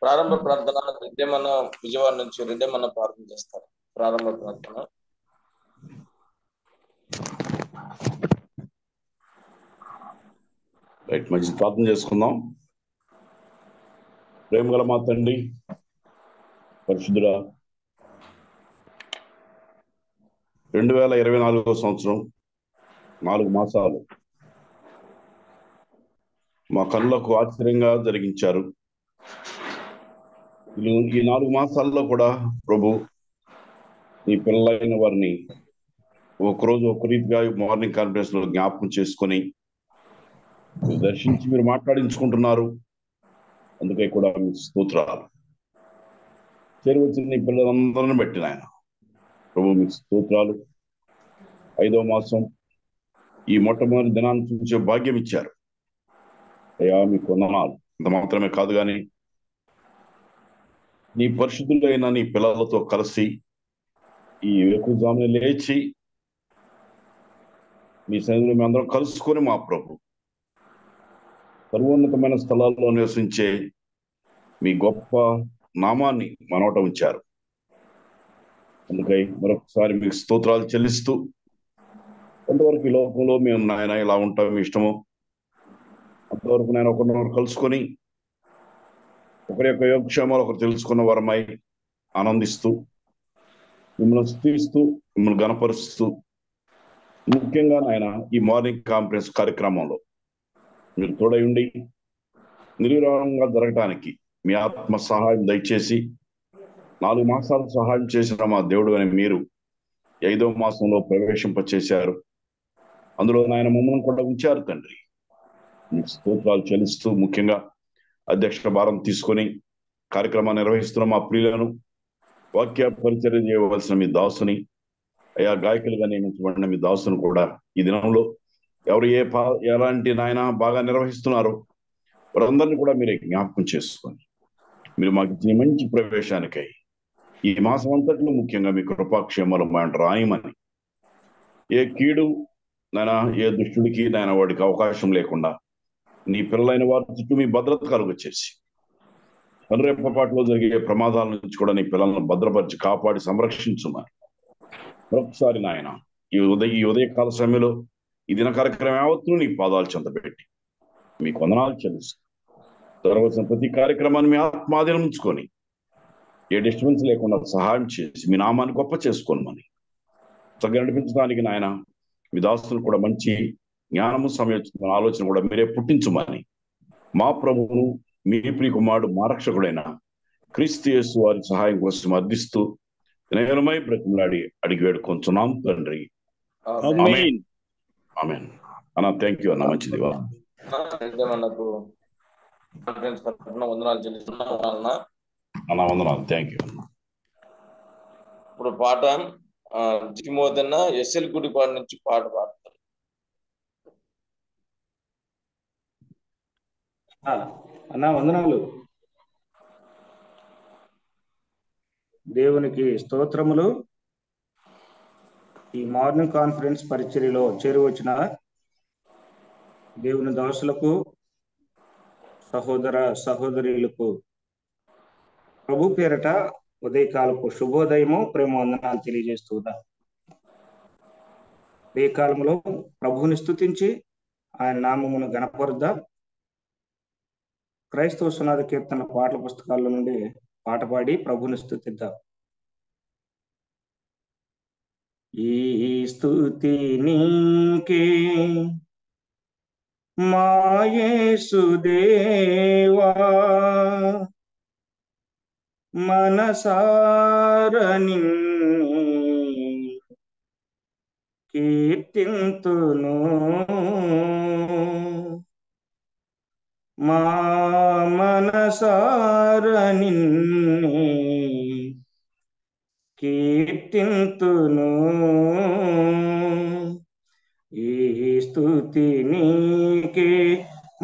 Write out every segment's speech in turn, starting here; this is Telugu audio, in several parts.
ప్రారంభ ప్రార్థన రెడ్డేమన్న విజయవాడ నుంచి రెడ్డేమన్న ప్రార్థన చేస్తారు. ప్రారంభ ప్రార్థన. రైట్, మంచి ప్రార్థన చేసుకుందాం. ప్రేమగల మా తండ్రి, పరిశుద్ధుడా, 2024 సంవత్సరం 4 మాసాలు మా కళ్ళకు ఆశ్చర్యంగా జరిగించారు. ఈ 4 మాసాల్లో కూడా ప్రభు, నీ పిల్లలైన వారిని ఒకరోజు ఒక రీతిగా మార్నింగ్ కాన్ఫరెన్స్ లో జ్ఞాపకం చేసుకొని దర్శించి మీరు మాట్లాడించుకుంటున్నారు. అందుకే కూడా మీకు స్తోత్రాలు. చేరువచ్చిన నీ పిల్లలందరిని బట్టి నాయన ప్రభు మీకు స్తోత్రాలు. 5వ మాసం ఈ మొట్టమొదటి దినాన్ని చూసే భాగ్యం ఇచ్చారు. అయ్యా మీకు వందనాలు. అంత మాత్రమే కాదు కానీ నీ పరిశుద్ధులైన నీ పిల్లలతో కలిసి ఈ వేకువజామున లేచి మీ సన్నిధిలో మేము అందరం కలుసుకొని మా ప్రభు సర్వోన్నతమైన స్థలాల్లో నివసించే మీ గొప్ప నామాన్ని మనోట ఉంచారు. అందుకై మరొకసారి మీకు స్తోత్రాలు చెల్లిస్తూ, కొంతవరకు ఈ లోకంలో మేము నాయన ఇలా ఉంటాం ఇష్టమో అంతవరకు నేను ఒకరినొకరు కలుసుకొని ఒకరి యొక్క యోగక్షేమాలు ఒకరు తెలుసుకున్న వరమై ఆనందిస్తూ, మిమ్మల్ని స్తుతిస్తూ, మిమ్మల్ని గణపరుస్తూ, ముఖ్యంగా నాయన ఈ మార్నింగ్ కాన్ఫరెన్స్ కార్యక్రమంలో మీరు తోడై ఉండి నిర్విరామంగా జరగటానికి మీ ఆత్మ సహాయం దయచేసి 4 మాసాలు సహాయం చేసిన మా దేవుడు అని మీరు 5వ మాసంలో ప్రవేశింపచేశారు. అందులో నాయన మమ్మల్ని కూడా ఉంచారు తండ్రి. మీకు స్తోత్రాలు చెల్లిస్తూ, ముఖ్యంగా అధ్యక్ష భారం తీసుకొని కార్యక్రమాన్ని నిర్వహిస్తున్న మా ప్రియులను, వాక్య పరిచర్య చేయవలసిన మీ దాసుని, అయా గాయకులుగా నియమించబడిన మీ దాసును కూడా ఈ దినంలో ఎవరు ఎలాంటి నాయన బాగా నిర్వహిస్తున్నారు వారందరినీ కూడా మీరే జ్ఞాపకం చేసుకొని మీరు మాకు ఇచ్చిన మంచి ప్రవేశానికై ఈ మాసం అంతట్లో ముఖ్యంగా మీ కృపాక్షేమాలు మా రాయమని, ఏ కీడు నాయన ఏ దుష్టుడికి నాయన వాడికి అవకాశం లేకుండా నీ పిల్లలైన వారి చుట్టూ మీ భద్రత కలుగొచ్చేసి కనురెప్పపాటులో జరిగే ప్రమాదాల నుంచి కూడా నీ పిల్లలను భద్రపరిచి కాపాడి సంరక్షించుమని మరొకసారి నాయన ఈ ఉదయకాల సమయంలో ఈ దిన కార్యక్రమం యావత్తు నీ పాదాలు చెంతపెట్టి మీకు వందనాలు చెల్లిస్తూ జరగవలసిన ప్రతి కార్యక్రమాన్ని మీ ఆత్మాధీనం ఉంచుకొని ఏ డిస్టర్బెన్స్ లేకుండా సహాయం చేసి మీ నామాన్ని గొప్ప చేసుకోమని చక్కగా నడిపించడానికి నాయన మీ దాస్తులు కూడా మంచి జ్ఞానము సమయోచిత ఆలోచన కూడా మీరే పుట్టించమని మా ప్రభువును మీ ప్రియ కుమారుడు మా రక్షకుడైన క్రీస్తు యేసు వారి సహాయం కోసం అర్థిస్తూ వినయమై బ్రతిమలాడి అడిగి వేడుకొంచున్నాం తండ్రి. ఆమేన్. ఆమేన్. అన్న థ్యాంక్ యూ అన్న, మంచిది. మనకు వందనాలు చెల్లిస్తున్నాం అన్న, వందనాలు. Thank you. ఇప్పుడు పాట జిమోదన్న ఎస్ఎల్ గుడిపాడు నుంచి పాట పాడతారు. అన్న వందనాలు. దేవునికి స్తోత్రములు. ఈ మార్నింగ్ కాన్ఫరెన్స్ పరిచర్యలో చేరువచ్చిన దేవుని దాసులకు, సహోదర సహోదరులకు ప్రభు పేరట ఉదయకాలపు శుభోదయము, ప్రేమ వందనాలు తెలియజేస్తున్నా. ఉదయకాలంలో ప్రభువుని స్తుతించి ఆయన నామమును గణపరుద్దాం. క్రైస్తవ సునాద కీర్తన పాటల పుస్తకాల నుండి పాట పాడి ప్రభుని స్తుతిద్దాం. ఈ స్తుతి నీకే మా యేసుదేవా, మనసార నిన్ను కీర్తింతును, మా మనసార నిన్ను కీర్తింతును. ఈ స్తుతి నీకే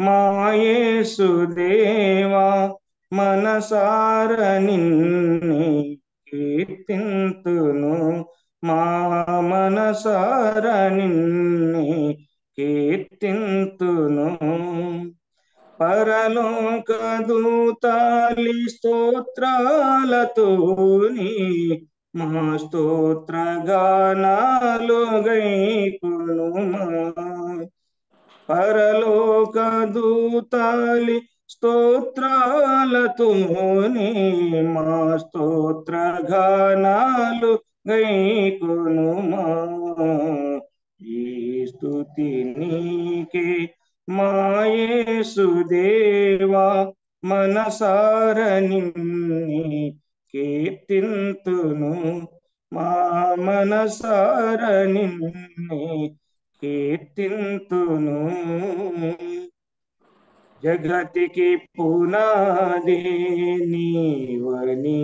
మా యేసుదేవా, మనసార నిన్ను కీర్తింతును, మా మనసార నిన్ను కీర్తింతును. పరలోక దూతాలి స్తోత్రాలతోని మా స్తోత్ర గానాలు గైకొనుమా. పరలోక దూతాలి స్తోత్రాలతోని మా స్తోత్ర గానాలు గైకొనుమా. ఈ స్తుతి నీకే మా యేసుదేవా, మనసార నిన్ని కీర్తింతును, మా మనసార నిన్ని కీర్తింతును. జగతికి పునాది నీవని,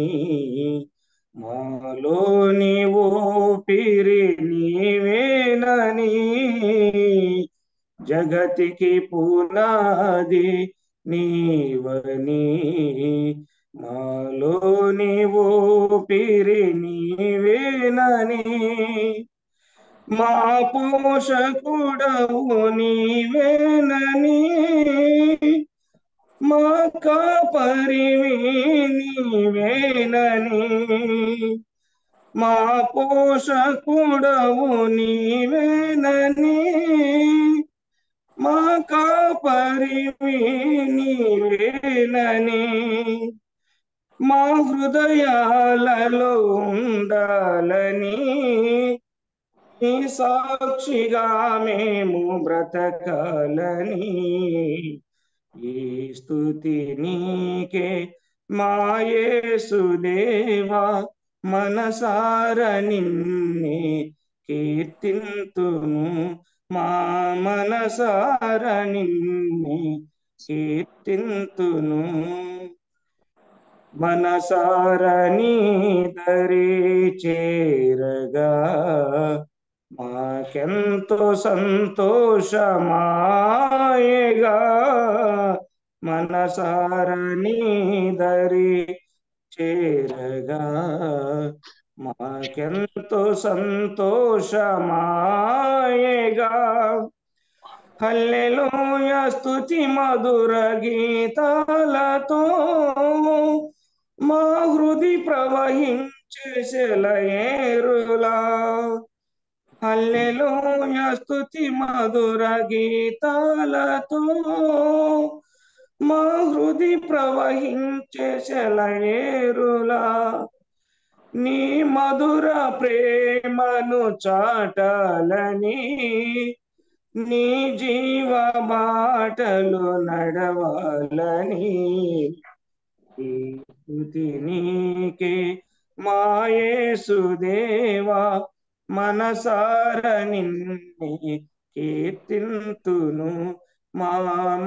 మాలోని ఊపిరి నీవేనని. జగతికి పునాది నీవని, మాలోని ఊపిరి నీవేనని. మా పోషకుడవు నీవేనని, మా కాపరివి నీవేనని. మా పోషకుడవు నీవేనని, మా కాపరివి నీవేనని. మా హృదయాలలో ఉండాలని, నీ సాక్షిగా మేము బ్రతకాలని. ఈ స్తుతి నీకే మా యేసుదేవా, మనసార నిన్ని కీర్తింతును, మా మనసార నిన్ని కీర్తింతును. మనసార నీ దరి చేరగా మాకెంతో సంతోషమాయగా. మనసార నీ దరి చేరగా మాకెంతో సంతోషమాయగా. హల్లెలూయా స్తుతి మధుర గీతాలతో మా హృది ప్రవహించే సెలయేరులా. హల్లెలూయా స్తుతి మధుర గీతాలతో మా హృది ప్రవహించే సెలయేరులా. నీ మధుర ప్రేమను చాటాలని, నీ జీవ బాటలు నడవాలని. ఈ స్తుతి నీకే మా యేసుదేవా, మనసార నిన్ని కీర్తింతును, మా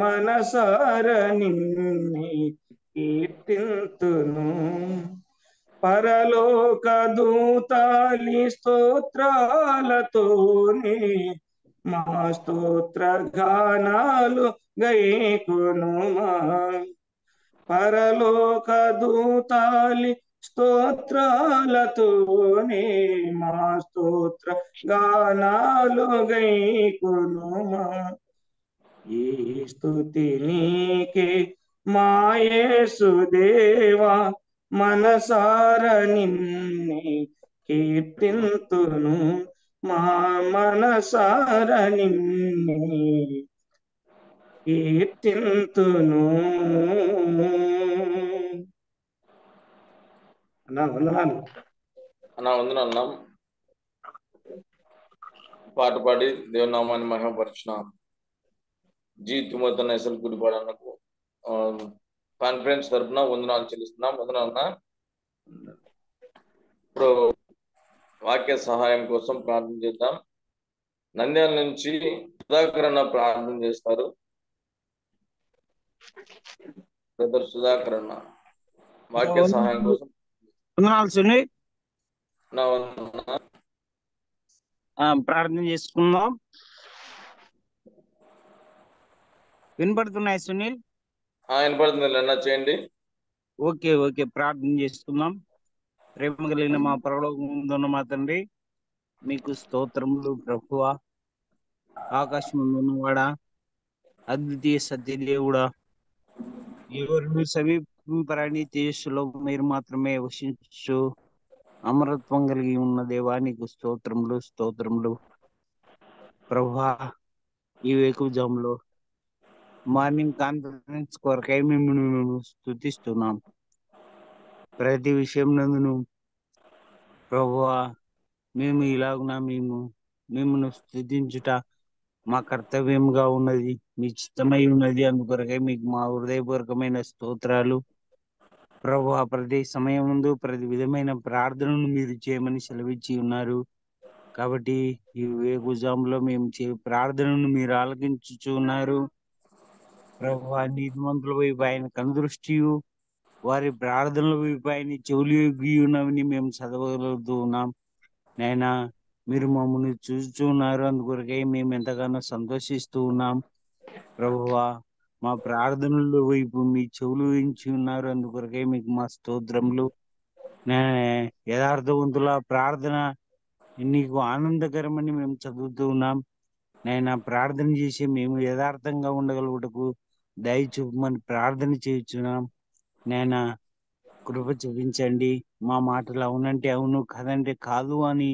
మనసార నిన్ని కీర్తింతును. పరలోక దూతాలి స్తోత్రాలతోని మా స్తోత్ర గానాలు గైకొనుమా. పరలోక దూతాలి స్తోత్రాలతోని మా స్తోత్ర గానాలు గైకొనుమా. ఈ స్తుతి నీకే మా యేసుదేవా, మనసార నిన్ని కీర్తింతును, మా మనసార నిన్ని కీర్తింతును. అన్నా వందనాలు. అన్నా వందనాలు. పాట పాడి దేవుని నామాన్ని మహిమపరిచిన జీ తిమోతి ఎస్ఎల్ గుడిపాడన్నకు కాన్ఫరెన్స్ తరఫున వందనాలు చెల్లిస్తున్నాం. వందనాలన్నా. ఇప్పుడు వాక్య సహాయం కోసం ప్రార్థన చేద్దాం. నంద్యాల నుంచి సుధాకర్ అన్న ప్రార్థన చేస్తారు. బ్రదర్ సుధాకర్ అన్న వాక్య సహాయం కోసం. వందనాలు సునీల్. ప్రార్థన చేసుకుందాం. వినపడుతున్నాయి సునీల్? వినపడుతుంది అన్న, చేయండి. ఓకే ఓకే, ప్రార్థన చేసుకుందాం. ప్రేమ కలిగిన మా పరలోకమందున్న మా తండ్రి, మీకు స్తోత్రములు ప్రభువా. ఆకాశం ఉన్నవాడా, అద్వితీయ సత్యదేవుడా, ఎవరు సమీపరాని తేజస్సులో మీరు మాత్రమే వసించు అమరత్వం కలిగి ఉన్న దేవానికి స్తోత్రములు స్తోత్రములు. ప్రభువా, ఈ వేకువజాములో మార్నింగ్ కాన్ఫరెన్స్ కొరకై మేము స్తుతిస్తున్నాం. ప్రతి విషయం నందును ప్రభువా, మేము ఇలాగున మిమ్మల్ని స్తుతించుట మా కర్తవ్యంగా ఉన్నది, మీ చిత్తమై ఉన్నది. అందుకొరకై మీకు మా హృదయపూర్వకమైన స్తోత్రాలు. ప్రభువా, ప్రతి సమయం ముందు ప్రతి విధమైన ప్రార్థనను మీరు చేయమని సెలవిచ్చి ఉన్నారు. కాబట్టి ఈ వేకువజాములో మేము ప్రార్థనను మీరు ఆలకించుచు ఉన్నారు. ప్రభువా, నీతిమంతుల వైపు ఆయన కనుదృష్టియు, వారి ప్రార్థనల వైపు ఆయన చెవులు యొగ్గి ఉన్నవని మేము చదవగలుగుతూ ఉన్నాం. నాయనా, మీరు మమ్మల్ని చూస్తూ ఉన్నారు. అందుకొరకై మేము ఎంతగానో సంతోషిస్తూ ఉన్నాం. ప్రభువా, మా ప్రార్థనల వైపు మీ చెవులు ఉంచి ఉన్నారు. అందుకొరకై మీకు మా స్తోత్రములు. యథార్థవంతుల ప్రార్థన నీకు ఆనందకరమని మేము చదువుతూ ఉన్నాం. నాయన, ప్రార్థన చేసి మేము యథార్థంగా ఉండగలుగుటకు దయ చూపమని ప్రార్థన చేయుచున్నాం. నాయన, కృప చూపించండి. మా మాటలు అవునంటే అవును, కాదంటే కాదు అని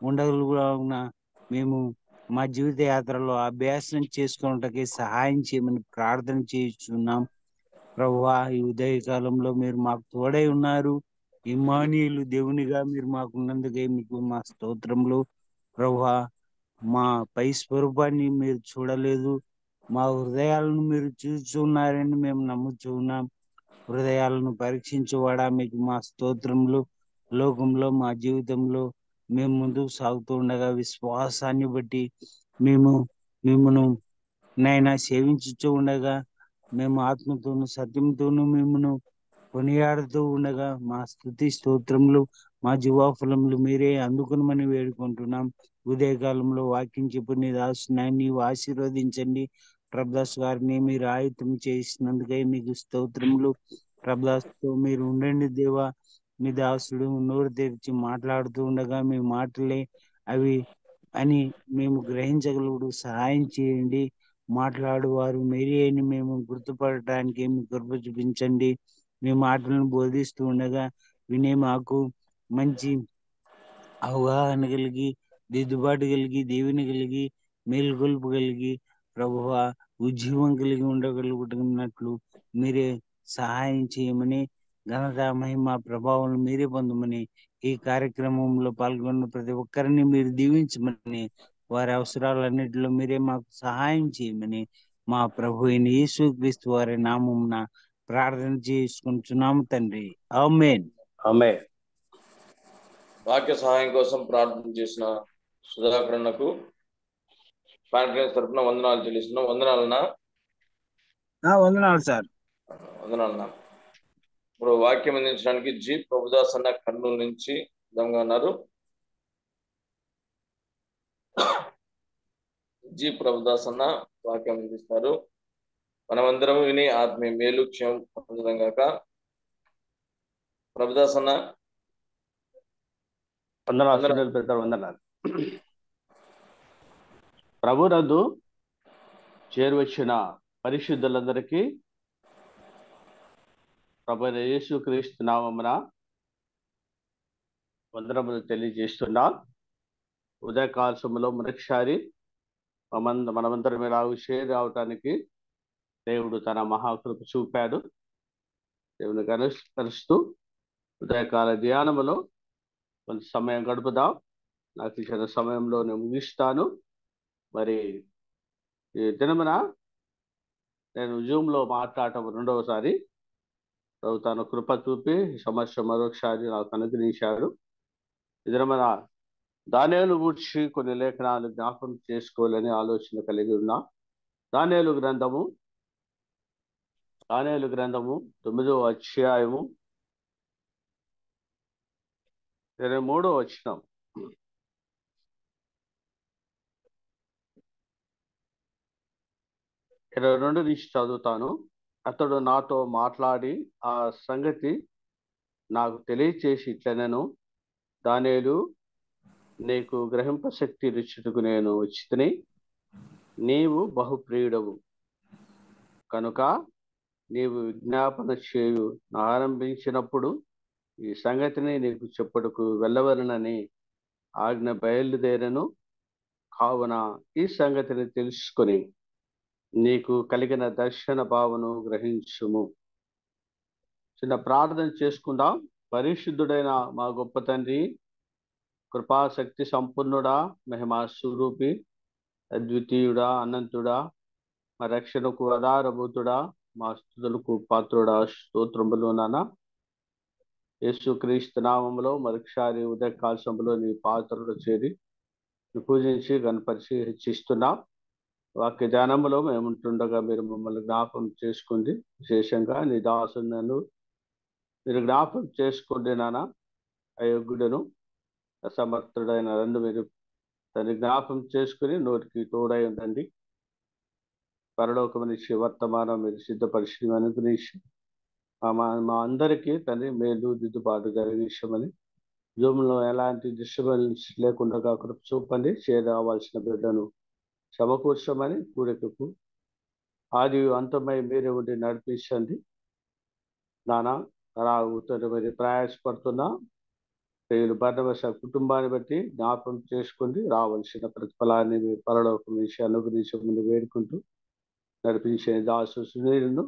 ఉండగలుగున మేము మా జీవిత యాత్రలో అభ్యాసం చేసుకున్నటకి సహాయం చేయమని ప్రార్థన చేయుచున్నాం. ప్రభువా, ఈ ఉదయకాలంలో మీరు మాకు తోడై ఉన్నారు. ఇమ్మానుయేలు దేవునిగా మీరు మాకు ఉన్నందుకై మీకు మా స్తోత్రములు. ప్రభువా, మా పై స్వరూపాన్ని మీరు చూడలేదు, మా హృదయాలను మీరు చూస్తున్నారని మేము నమ్ముచూ ఉన్నాం. హృదయాలను పరీక్షించువాడా, మీకు మా స్తోత్రములు. లోకంలో మా జీవితంలో మేము ముందుకు సాగుతూ ఉండగా విశ్వాసాన్ని బట్టి మిమ్మను నైనా సేవించుతూ ఉండగా, మేము ఆత్మతోను సత్యంతోను మిమ్మను కొనియాడుతూ ఉండగా మా స్తుతి స్తోత్రములు, మా జీవాఫలములు మీరే అందుకునమని వేడుకుంటున్నాం. ఉదయకాలంలో వాక్యం చెప్పు నీ దాసుని నీవు ఆశీర్వదించండి. ప్రభుదాస్ గారిని మీరు ఆయుధం చేసినందుకై మీకు స్తోత్రములు. ప్రభుదాస్తో మీరు ఉండండి దేవా. మీ దాసుడు నోరు తెరిచి మాట్లాడుతూ ఉండగా మీ మాటలే అవి అని మేము గ్రహించగలుగుడు సహాయం చేయండి. మాట్లాడువారు మీరే అని మేము గుర్తుపడటానికి మీ కృప చూపించండి. మీ మాటలను బోధిస్తూ ఉండగా వినే మాకు మంచి అవగాహన కలిగి, దిద్దుబాటు కలిగి, దీవెన కలిగి, మేలుకొల్పు కలిగి, ప్రభువా, ఉజ్జీవం కలిగి ఉండగలుగుతున్నట్లు మీరే సహాయం చేయమని, ఘనత మహిమ ప్రభావం మీరే పొందమని, ఈ కార్యక్రమంలో పాల్గొన్న ప్రతి ఒక్కరిని మీరు దీవించమని, వారి అవసరాలన్నిటిలో మీరే మాకు సహాయం చేయమని మా ప్రభు అయిన యేసుక్రీస్తు వారి నామమున ప్రార్థన చేసుకుంటున్నాము తండ్రి. ఆమేన్. ఆమేన్. వాక్య సహాయం కోసం ప్రార్థన చేసిన సుధాకరన్నకు కాన్ఫరెన్స్ తరఫున వందనాలు చెల్లిస్తున్నాం. వందనాలన్నా. వందనాలు సార్. వందనాలన్నా. ఇప్పుడు వాక్యం అందించడానికి జి ప్రభుదాస్ అన్న కర్నూలు నుంచి సిద్ధంగా ఉన్నారు. జి ప్రభుదాస్ అన్న వాక్యం అందిస్తారు. మనమందరం విని ఆత్మీయ మేలు క్షేమం పొందడం గాక. ప్రభుదాస్ అన్న. వందనాలు. ప్రభునందు చేరువచ్చిన పరిశుద్ధులందరికీ ప్రభు యేసుక్రీస్తు నామమున వందనములు తెలియజేస్తున్నా. ఉదయకాల సమయంలో మరొకసారి మనమందరం ఇలాగ షేర్ అవటానికి దేవుడు తన మహాకృప చూపాడు. దేవుని కలుస్తూ ఉదయకాల ధ్యానములో కొంత సమయం గడుపుదాం. నాకు ఇచ్చిన సమయంలో నేను ముగిస్తాను. మరి ఈ దినమున నేను జూమ్లో మాట్లాడటం రెండవసారి ప్రభు తన కృప చూపి సమస్య మరొకసారి నాకు అనుగ్రహించాడు. ఈ దినమున దానియేలు గూర్చి కొన్ని లేఖనాలు జ్ఞాపకం చేసుకోవాలని ఆలోచన కలిగి ఉన్నా. దానియేలు గ్రంథము 9వ అధ్యాయము 23వ వచనం. ఇరవై 22 నుంచి చదువుతాను. అతడు నాతో మాట్లాడి ఆ సంగతి నాకు తెలియచేసి ఇట్లనెను, దానియేలు, నీకు గ్రహింప శక్తి రుచుటకు నేను వచ్చితిని. నీవు బహుప్రియుడవు కనుక నీవు విజ్ఞాపన చేయు ఆరంభించినప్పుడు ఈ సంగతిని నీకు చెప్పుటకు వెళ్ళవలనని ఆజ్ఞ బయలుదేరను. కావున ఈ సంగతిని తెలుసుకొని నీకు కలిగిన దర్శన భావను గ్రహించుము. చిన్న ప్రార్థన చేసుకుందాం. పరిశుద్ధుడైన మా గొప్ప తండ్రి, కృపాశక్తి సంపన్నుడా, మహిమా స్వరూపి, అద్వితీయుడా, అనంతుడా, మా రక్షణకు ఆధారభూతుడా, మా స్తుతులకు పాత్రుడా, స్తోత్రములు నాన్న. యేసుక్రీస్తు నామములో మరొకసారి ఉదయకాల సమయంలో నీ పాత్రలో చేరి పూజించి గణపరిచి హెచ్చిస్తున్నాం. వాక్య ధ్యానములో మేము ఉంటుండగా మీరు మమ్మల్ని జ్ఞాపకం చేసుకోండి. విశేషంగా నీ దాసులను మీరు జ్ఞాపకం చేసుకోండి నాన్న. అయోగ్యుడను అసమర్థుడైన రెండు మీరు దాన్ని జ్ఞాపకం చేసుకుని నోటికి తోడై ఉండండి. పరలోకమనిచ్చి వర్తమానం మీరు సిద్ధపరిచి అనుగ్రహించి మా అందరికీ తండ్రి మేలు దిద్దుబాటు కలిగించమని, జూమ్లో ఎలాంటి డిస్టర్బెన్స్ లేకుండా కృప చూపండి. చేరవలసిన బిడ్డను సమకూర్చమని, కూడికకు ఆది అంతమై మీరే ఉండి నడిపించండి నానా. రాగుతుంది మరి ప్రయాసపడుతున్నా ప్రియులు బర్నబస్ కుటుంబాన్ని బట్టి జ్ఞాపకం చేసుకోండి. రావాల్సిన ప్రతిఫలాన్ని మీ పరలోకం నుంచి అనుగ్రహించమని వేడుకుంటూ నడిపించే దాసు సునీరును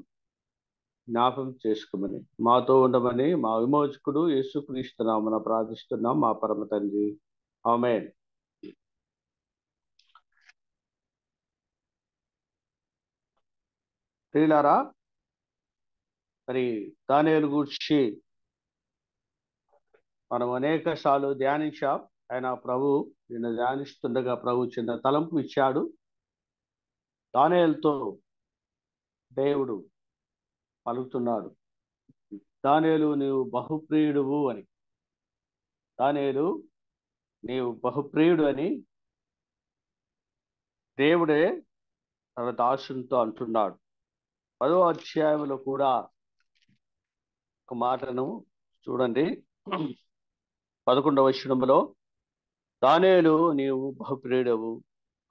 జ్ఞాపకం చేసుకోమని, మాతో ఉండమని మా విమోచకుడు యేసుక్రీస్తు నామమున ప్రార్థిస్తున్నాం మా పరమ తండ్రి. ఆమేన్. ప్రియులారా, మరి దానియేలు గూర్చి మనం అనేక సార్లు ధ్యానించాం. ఆయన ప్రభు నిన్న ధ్యానిస్తుండగా ప్రభు చిన్న తలంపు ఇచ్చాడు. దానియేలుతో దేవుడు పలుకుతున్నాడు, దానియేలు నీవు బహుప్రియుడువు అని. దానియేలు నీవు బహుప్రియుడు అని దేవుడే తన దాసునితో అంటున్నాడు. 10వ అధ్యాయంలో కూడా ఒక మాటను చూడండి. 11వ వచనంలో దానియేలు నీవు బహుప్రియుడవు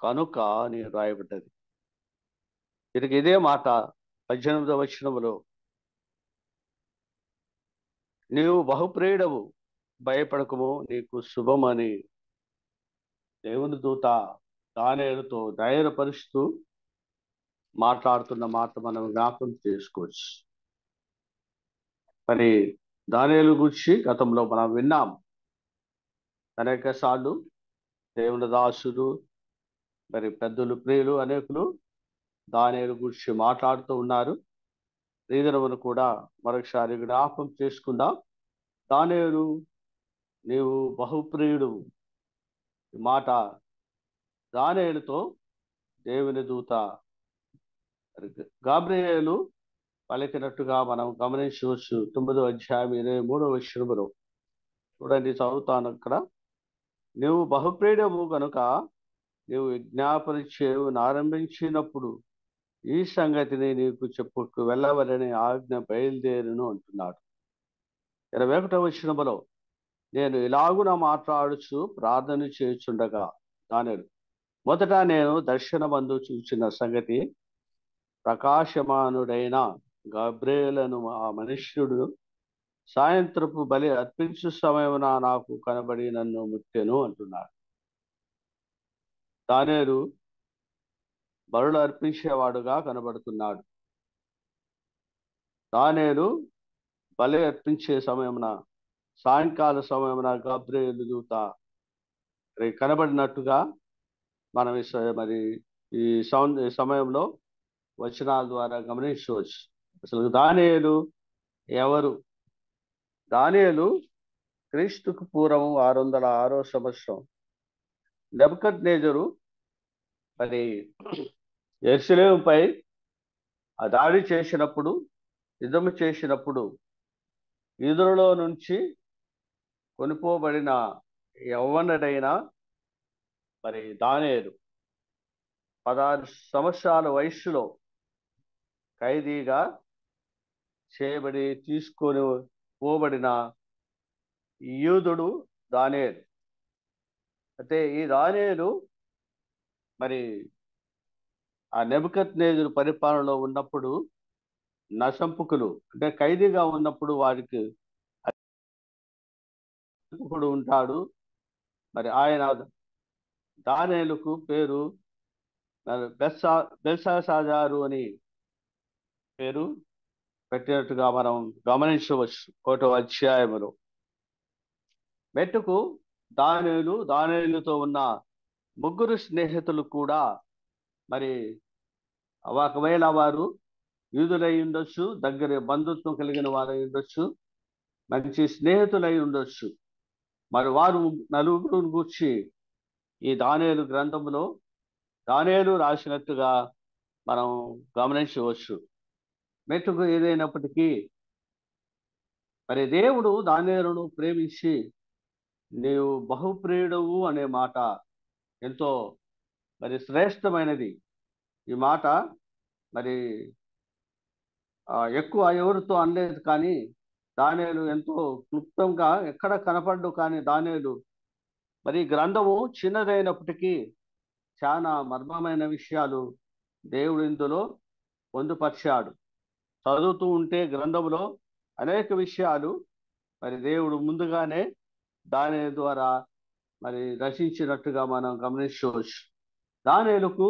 కనుక నేను రాయబడ్డది. తిరిగి ఇదే మాట 18వ వచనంలో నీవు బహుప్రియుడవు భయపడకము నీకు శుభమని దేవుని దూత దానియేలుతో ధైర్యపరుస్తూ మాట్లాడుతున్న మాట మనం జ్ఞాపకం చేసుకోవచ్చు. మరి దానియేలు గురించి గతంలో మనం విన్నాం. అనేక సార్లు దేవుని దాసుడు మరి పెద్దలు ప్రియులు అనేకులు దానియేలు గురించి మాట్లాడుతూ ఉన్నారు. ఈ దినమును కూడా మరొకసారి జ్ఞాపకం చేసుకుందాం. దానియేలు నీవు బహుప్రియుడు మాట దానియేలుతో దేవుని దూత గాబ్రియేలు పలికినట్టుగా మనం గమనించవచ్చు. 9వ అధ్యాయం 23వ వచనములో చూడండి, చదువుతాను అక్కడ. నువ్వు బహుప్రియుడవు కనుక నీవు విజ్ఞాపన చేయును ఆరంభించినప్పుడు ఈ సంగతిని నీకు చెప్పుకు వెళ్ళవలని ఆజ్ఞ బయలుదేరును అంటున్నాడు. 21వ వచనములో నేను ఇలాగున మాట్లాడుచు ప్రార్థన చేయుచుండగా దానియేలు మొదట నేను దర్శనమందు చూచిన సంగతి ప్రకాశమానుడైన గబ్రియేలును ఆ మనుష్యుడు సాయంత్రపు బలి అర్పించు సమయమున నాకు కనబడి నన్ను ముట్టెను అంటున్నాడు. దానియేలు బలులు అర్పించేవాడుగా కనబడుతున్నాడు. దానియేలు బలి అర్పించే సమయమున సాయంకాల సమయమున గబ్రియేలు దూత కనబడినట్టుగా మనం మరి ఈ సమయంలో వచనాల ద్వారా గమనించవచ్చు. అసలు దానియేలు ఎవరు? దానియేలు క్రీస్తుకు పూర్వం 606వ సంవత్సరం నెబుకద్నెజరు మరి యెరూషలేముపై ఆ దాడి చేసినప్పుడు, యుద్ధము చేసినప్పుడు యూదులలో నుంచి కొనుపోబడిన యవ్వనుడైన మరి దానియేలు 16 సంవత్సరాల వయస్సులో ఖైదీగా చేయబడి తీసుకొని పోబడిన యూదుడు దానియేలు. అయితే ఈ దానియేలు మరి ఆ నెబుకద్నెజరు పరిపాలనలో ఉన్నప్పుడు నశంపుకులు అంటే ఖైదీగా ఉన్నప్పుడు వారికి ఉంటాడు. మరి ఆయన దానియేలుకు పేరు బెల్షాజారు అని పేరు పెట్టినట్టుగా మనం గమనించవచ్చు 1వ అధ్యాయములో. మెట్టుకు దానియేలుతో ఉన్న ముగ్గురు స్నేహితులు కూడా మరి ఒకవేళ వారు యూదులై ఉండొచ్చు, దగ్గర బంధుత్వం కలిగిన వారై ఉండొచ్చు, మంచి స్నేహితులై ఉండొచ్చు. మరి వారు నలుగురు గూర్చి ఈ దానియేలు గ్రంథంలో దానియేలు రాసినట్టుగా మనం గమనించవచ్చు. మెట్టుకు ఏదైనప్పటికీ మరి దేవుడు దానియేలును ప్రేమించి నీవు బహుప్రియుడవు అనే మాట ఎంతో మరి శ్రేష్టమైనది. ఈ మాట మరి ఎక్కువ ఎవరితో అనలేదు, కానీ దానియేలు ఎంతో క్లుప్తంగా ఎక్కడ కనపడ్డు. కానీ దానియేలు మరి గ్రంథము చిన్నదైనప్పటికీ చాలా మర్మమైన విషయాలు దేవుడు ఇందులో పొందుపరిచాడు. చదువుతూ ఉంటే గ్రంథంలో అనేక విషయాలు మరి దేవుడు ముందుగానే దాని ద్వారా మరి రచించినట్టుగా మనం గమనించవచ్చు. దానియేలుకు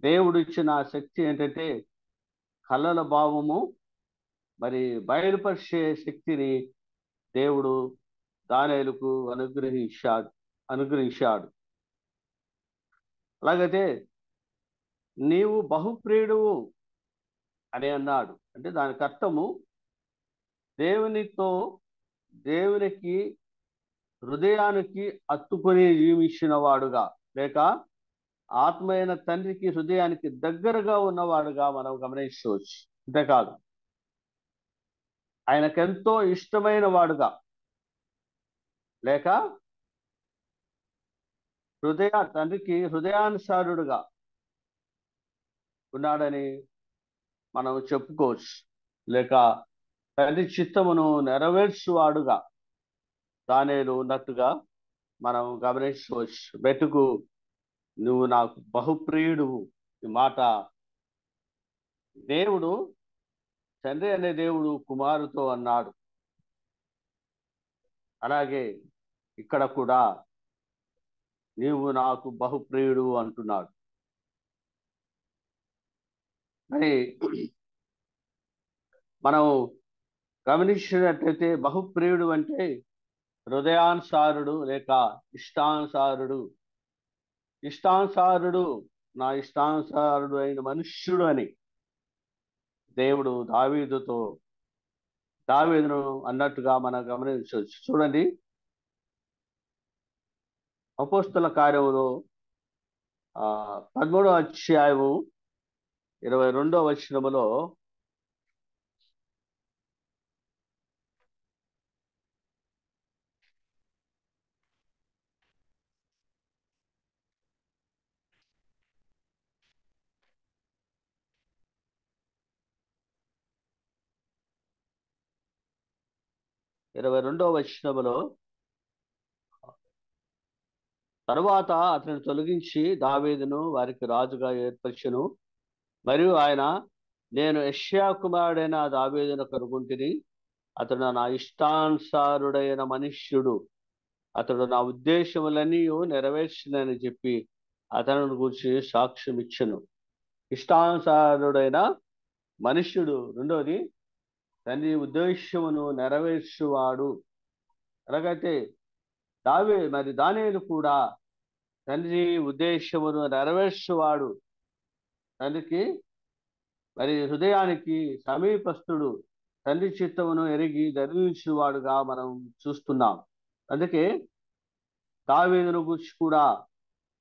దేవుడు ఇచ్చిన శక్తి ఏంటంటే కళ్ళల భావము మరి బయలుపరిచే శక్తిని దేవుడు దానియేలుకు అనుగ్రహించాడు. అలాగైతే నీవు బహుప్రియుడువు అని అన్నాడు. అంటే దానికి అర్థము దేవునికి హృదయానికి అత్తుకొని జీవించిన వాడుగా, లేక ఆత్మైన తండ్రికి హృదయానికి దగ్గరగా ఉన్నవాడుగా మనం గమనించవచ్చు. అంతేకాదు ఆయనకెంతో ఇష్టమైన వాడుగా, లేక తండ్రికి హృదయానుసారుడుగా ఉన్నాడని మనం చెప్పుకోవచ్చు. లేక తండ్రి చిత్తమును నెరవేర్చువాడుగా దానియేలు ఉన్నట్టుగా మనం గమనించవచ్చు. మెట్టుకు నువ్వు నాకు బహుప్రియుడు. ఈ మాట దేవుడు తండ్రి అనే దేవుడు కుమారుతో అన్నాడు. అలాగే ఇక్కడ కూడా నీవు నాకు బహుప్రియుడు అంటున్నాడు. మరి మనం గమనించినట్లయితే బహుప్రియుడు అంటే హృదయానుసారుడు లేక ఇష్టానుసారుడు నా ఇష్టానుసారుడు అయిన మనుష్యుడు అని దేవుడు దావీదును అన్నట్టుగా మనం గమనించవచ్చు. చూడండి, అపోస్తల కార్యములో 13వ అధ్యాయము 22వ వచనములో తరువాత అతను తొలగించి దావీదును వారికి రాజుగా ఏర్పరచెను. మరియు ఆయన, నేను యెషయా కుమారుడైన దావీదును కనుగొంటిని. అతడు నా ఇష్టానుసారుడైన మనుష్యుడు, అతడు నా ఉద్దేశములన్నీ నెరవేర్చినని చెప్పి అతను గురించి సాక్ష్యం ఇచ్చెను. ఇష్టానుసారుడైన మనుష్యుడు, రెండోది తండ్రి ఉద్దేశమును నెరవేర్చువాడు. అలాగైతే దానియేలు కూడా తండ్రి ఉద్దేశమును నెరవేర్చువాడు, తండ్రికి మరి హృదయానికి సమీపస్తుడు, తండ్రి చిత్తమును ఎరిగి ధరించువాడుగా మనం చూస్తున్నాం. అందుకే దావీదును గురించి కూడా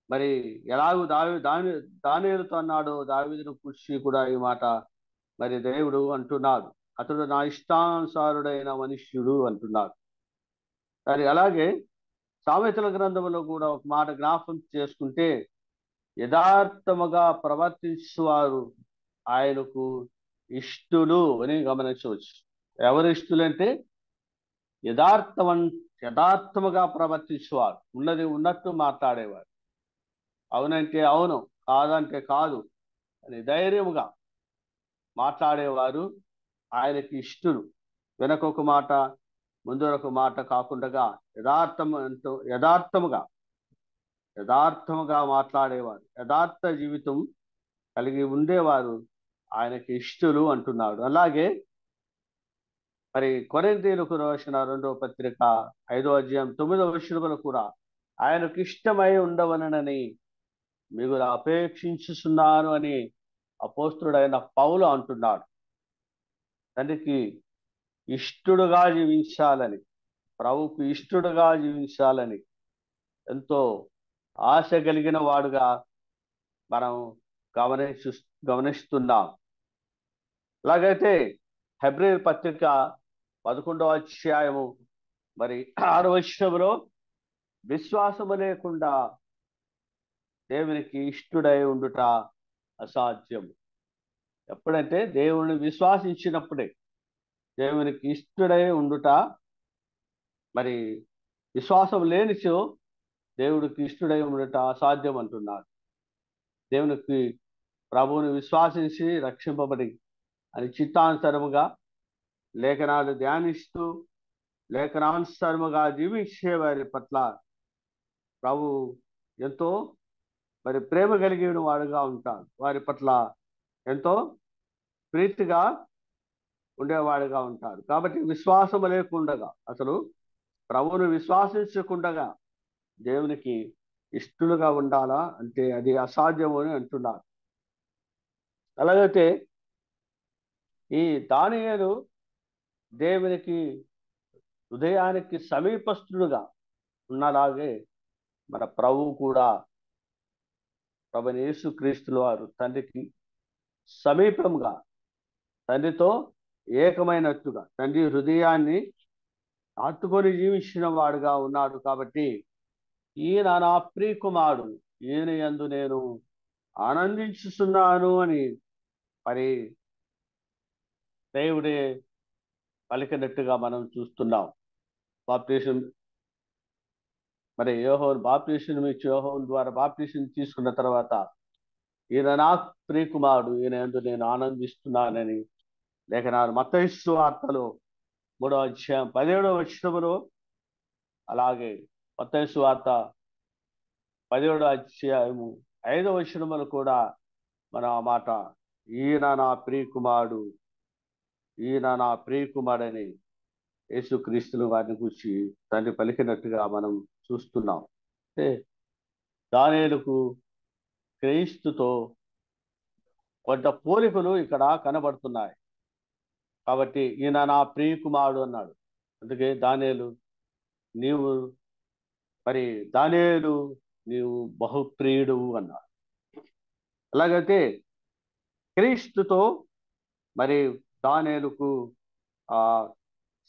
మరి ఎలాగూ దానియేలుతో అన్నాడో దావీదును గురించి కూడా ఈ మాట మరి దేవుడు అంటున్నాడు. అతడు నా ఇష్టానుసారుడైన మనుష్యుడు అంటున్నాడు. మరి అలాగే సామెతల గ్రంథంలో కూడా ఒక మాట జ్ఞాపకం చేసుకుంటే, యథార్థముగా ప్రవర్తించువారు ఆయనకు ఇష్టులు అని గమనించవచ్చు. ఎవరు ఇష్టులంటే యథార్థముగా ప్రవర్తించేవారు, ఉన్నది ఉన్నట్టు మాట్లాడేవారు, అవునంటే అవును, కాదంటే కాదు అని ధైర్యముగా మాట్లాడేవారు ఆయనకి ఇష్టలు. వెనకొక మాట ముందరొక మాట కాకుండా యథార్థముగా మాట్లాడేవారు, యథార్థ జీవితం కలిగి ఉండేవారు ఆయనకి ఇష్టలు అంటున్నాడు. అలాగే మరి కొరింథీయులకు రాసిన 2వ పత్రిక 5వ అధ్యాయం 9వ వచనంలో కూడా ఆయనకు ఇష్టమై ఉండవలనని మిగులు అపేక్షించుచున్నాను అని అపోస్తుడైన పౌలు అంటున్నాడు. తండ్రికి ఇష్టడుగా జీవించాలని, ప్రభువుకు ఇష్టడుగా జీవించాలని ఎంతో ఆశ కలిగిన వాడుగా మనం గమనిస్తున్నాం. అలాగైతే హెబ్రీ పత్రిక 11వ అధ్యాయము మరి 6వ వచనంలో విశ్వాసము లేకుండా దేవునికి ఇష్టడై ఉండుట అసాధ్యం. ఎప్పుడంటే దేవుని విశ్వాసించినప్పుడే దేవునికి ఇష్టడై ఉండుట, మరి విశ్వాసం లేనిచో దేవుడికి ఇష్టడై ఉండుట అసాధ్యం అంటున్నారు. దేవునికి ప్రభువుని విశ్వాసించి రక్షింపబడి అని చిత్తానుసరముగా లేఖనాలు ధ్యానిస్తూ లేఖనానుసారముగా జీవించే వారి పట్ల ప్రభు ఎంతో మరి ప్రేమ కలిగిన వాడుగా ఉంటాడు. వారి పట్ల ఎంతో ప్రీతిగా ఉండేవాడుగా ఉంటారు. కాబట్టి విశ్వాసము లేకుండగా, అసలు ప్రభువును విశ్వాసించకుండగా దేవునికి ఇష్టలుగా ఉండాలా అంటే అది అసాధ్యము అని అంటున్నారు. అలాగైతే ఈ దానియేలు దేవునికి హృదయానికి సమీపస్తుడుగా ఉన్నలాగే మన ప్రభువు కూడా ప్రభువైన యేసుక్రీస్తుల వారు తండ్రికి సమీపంగా, తండ్రితో ఏకమైనట్టుగా తండ్రి హృదయాన్ని హత్తుకొని జీవించిన వాడుగా ఉన్నాడు. కాబట్టి ఈయన నా ప్రియకుమారుడు, ఈయన యందు నేను ఆనందించుతున్నాను అని మరి దేవుడే పలికినట్టుగా మనం చూస్తున్నాం. బాప్టిజం మరి బాప్టిజం ఇచ్చి యోహోను ద్వారా బాప్టిజం తీసుకున్న తర్వాత ఈయన నా ప్రియకుమారుడు, ఈయన యందు నేను ఆనందిస్తున్నానని లేఖనాలు మత్తయి సువార్తలో 3వ అధ్యాయం 17వ వచనములో, అలాగే మత్తయి సువార్త 17వ అధ్యాయము 5వ వచనములో కూడా మనం ఆ మాట ఈయన నా ప్రియకుమారుడు, ఈయన నా ప్రియకుమారుడని యేసుక్రీస్తుల వారిని గురించి తండ్రి పలికినట్టుగా మనం చూస్తున్నాం. అంటే దానియేలుకు క్రీస్తుతో కొంత పోలికలు ఇక్కడ కనబడుతున్నాయి. కాబట్టి ఈయన నా ప్రియకుమారుడు అన్నాడు. అందుకే దానియేలు నీవు బహుప్రియుడు అన్నాడు. అలాగైతే క్రీస్తుతో మరి దానియేలుకు ఆ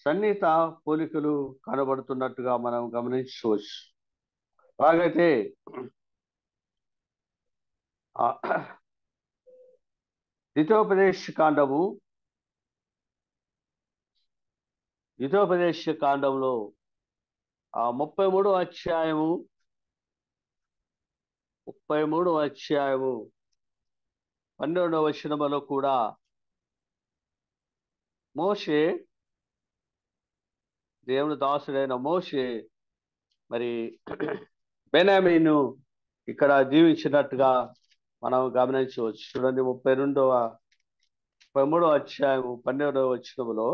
సన్నిహిత పోలికలు కనబడుతున్నట్టుగా మనం గమనించవచ్చు. అలాగైతే ద్వితోపదేశ కాండంలో 33వ అధ్యాయము 12వ వచనములో కూడా మోషే, దేవుని దాసుడైన మోషే మరి బెన్యామీను ఇక్కడ జీవించినట్టుగా మనం గమనించవచ్చు. చూడండి 33వ అధ్యాయము 12వ వచనములో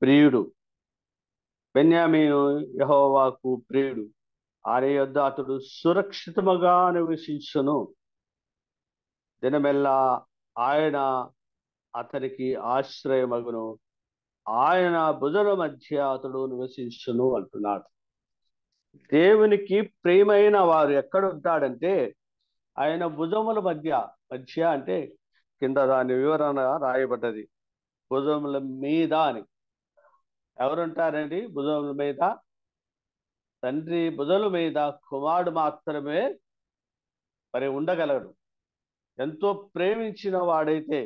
ప్రియుడు బెన్యామీను యెహోవాకు ప్రియుడు, ఆయన యొద్ద అతడు సురక్షితముగా నివసించును, దినమెల్లా ఆయన అతనికి ఆశ్రయమగును, ఆయన భుజల మధ్య అతడు నివసించును అంటున్నాడు. దేవునికి ప్రియమైన వారు ఎక్కడ ఉంటాడంటే ఆయన భుజముల మధ్య అంటే కింద దాని వివరణ రాయబడ్డది, భుజముల మీద అని. ఎవరుంటారండి భుజముల మీద? తండ్రి భుజముల మీద కుమారుడు మాత్రమే మరి ఉండగలడు. ఎంతో ప్రేమించిన వాడైతే,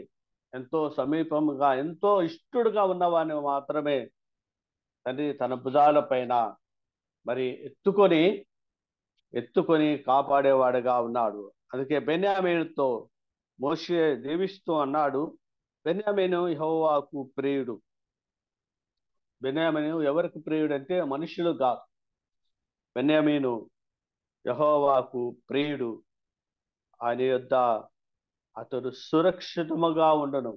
ఎంతో సమీపంగా, ఎంతో ఇష్టడుగా ఉన్నవాడిని మాత్రమే తండ్రి తన భుజాల పైన మరి ఎత్తుకొని ఎత్తుకొని కాపాడేవాడుగా ఉన్నాడు. అందుకే బెన్యామీనుతో మోషే దీవిస్తూ అన్నాడు, బెన్యామీను యెహోవాకు ప్రియుడు. బెన్యామీను ఎవరికి ప్రియుడు అంటే మనుషులు కాదు. బెన్యామీను యెహోవాకు ప్రియుడు. ఆయన యొద్ద అతడు సురక్షితముగా ఉండను.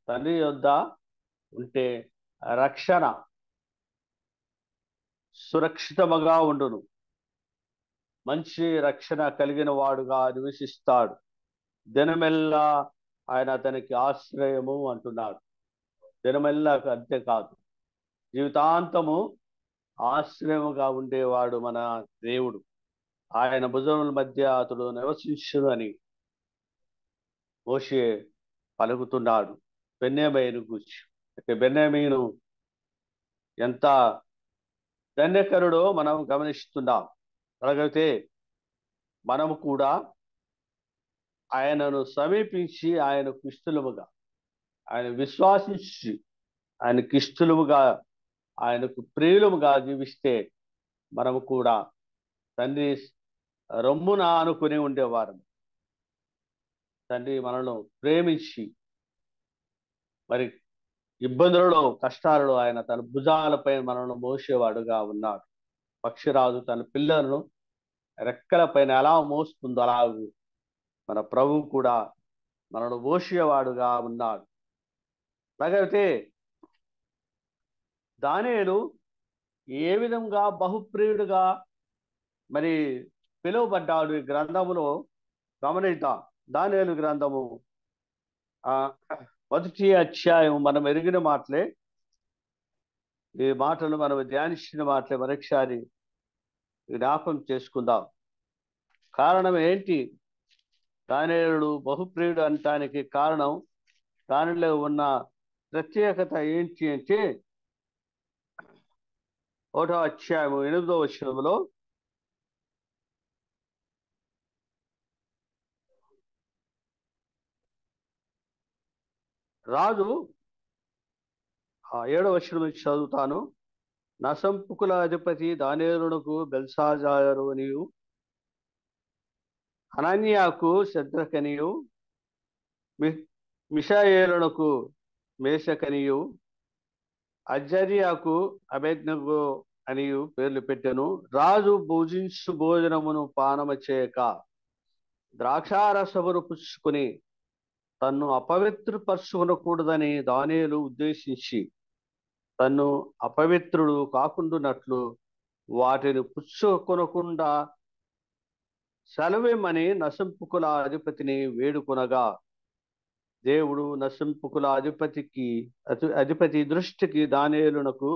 తండ్రి యొద్ద ఉంటే రక్షణ సురక్షితముగా ఉండును. మంచి రక్షణ కలిగిన వాడుగా నివసిస్తాడు. దినమెల్లా ఆయన అతనికి ఆశ్రయము అంటున్నాడు. దినమెల్లా అంతేకాదు, జీవితాంతము ఆశ్రయముగా ఉండేవాడు మన దేవుడు. ఆయన భుజముల మధ్య అతడు నివసించును అని మోషే పలుకుతున్నాడు బెన్యామీను గూర్చి. అయితే బెన్యామీను ఎంత ధన్యకరుడో మనం గమనిస్తున్నాం. అలాగైతే మనము కూడా ఆయనను సమీపించి ఆయనకు ఇష్టలుముగా, ఆయన విశ్వాసించి ఆయనకు ఇష్టలుముగా, ఆయనకు ప్రియులముగా జీవిస్తే మనము కూడా తండ్రి రొమ్మున ఆనుకుని ఉండేవారు. తండ్రి మనను ప్రేమించి మరి ఇబ్బందులలో కష్టాలలో ఆయన తన భుజాలపై మనను మోసేవాడుగా ఉన్నాడు. పక్షిరాజు తన పిల్లలను రెక్కల పైన ఎలా మోస్తుందో అలాగూ మన ప్రభువు కూడా మనను మోసేవాడుగా ఉన్నాడు. అలాగైతే దానియేలు ఏ విధంగా బహుప్రియుడుగా మరి పిలువబడ్డాడు ఈ గ్రంథములో గమనిద్దాం. దానియేలు గ్రంథము మొదటి అధ్యాయం మనం ఎరిగిన మాటలే, ఈ మాటలు మనం ధ్యానించిన మాటలే మరొకసారి జ్ఞాపకం చేసుకుందాం. కారణం ఏంటి? దానియేలు బహుప్రియుడు అనటానికి కారణం, దానిలో ఉన్న ప్రత్యేకత ఏంటి అంటే 1వ అధ్యాయము 8వ వచనంలో రాజు 7వ వచనం నుంచి చదువుతాను. నసంపుకుల అధిపతి దానియేలునకు బెల్షాజారు అనియు, హనన్యాకు శద్రకనియు, మిషాయేలునకు మేషకనియు, అజర్యాకు అబేద్నెగో అనియు పేర్లు పెట్టెను. రాజు భుజించు భోజనమును పానము చేయక ద్రాక్షారసమును పుచ్చుకుని తన్ను అపవిత్రపరచుకొనకూడదని దానియేలు ఉద్దేశించి తన్ను అపవిత్రుడు కాకుండానట్లు వాటిని పుచ్చుకొనకుండా సెలవేమని నశింపుకుల అధిపతిని వేడుకొనగా, దేవుడు నశింపుకుల అధిపతి దృష్టికి దానియేలునకు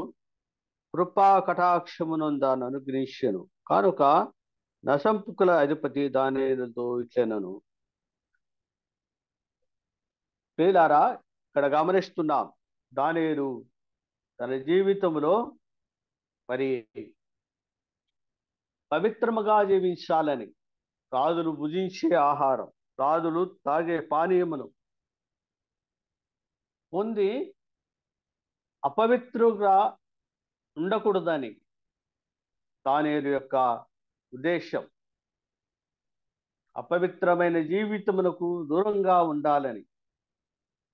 కృపా కటాక్షమునందాన్ని అనుగ్రహించెను. కనుక నశింపుకుల అధిపతి దానియేలుతో ఇట్లెనను. ప్రియులారా, ఇక్కడ గమనిస్తున్నాం, దానియేలు తన జీవితంలో మరి పవిత్రముగా జీవించాలని, రాజులు భుజించే ఆహారం, రాజులు తాగే పానీయమును పొంది అపవిత్రుగా ఉండకూడదని దానియేలు యొక్క ఉద్దేశం. అపవిత్రమైన జీవితమునకు దూరంగా ఉండాలని,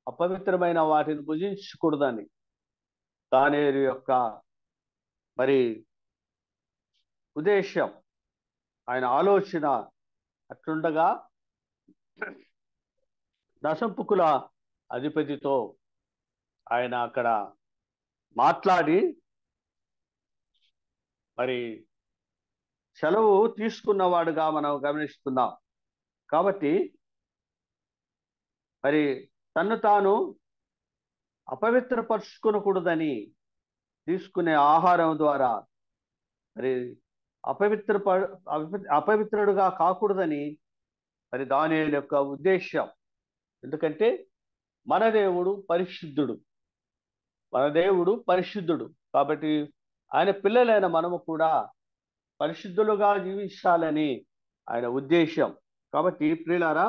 అపవిత్రమైన వాటిని భుజించకూడదని దానియేలు యొక్క మరి ఉద్దేశం, ఆయన ఆలోచన అట్లుండగా నశింపుకుల అధిపతితో ఆయన అక్కడ మాట్లాడి మరి సెలవు తీసుకున్నవాడుగా మనం గమనిస్తున్నాం. కాబట్టి మరి తన్ను తాను అపవిత్రపరచుకోకూడదని తీసుకునే ఆహారం ద్వారా మరి అపవిత్రుడుగా కాకూడదని మరి దానియేలు యొక్క ఉద్దేశం. ఎందుకంటే మన దేవుడు పరిశుద్ధుడు, మన దేవుడు పరిశుద్ధుడు. కాబట్టి ఆయన పిల్లలైన మనము కూడా పరిశుద్ధులుగా జీవించాలని ఆయన ఉద్దేశం. కాబట్టి ప్రియులారా,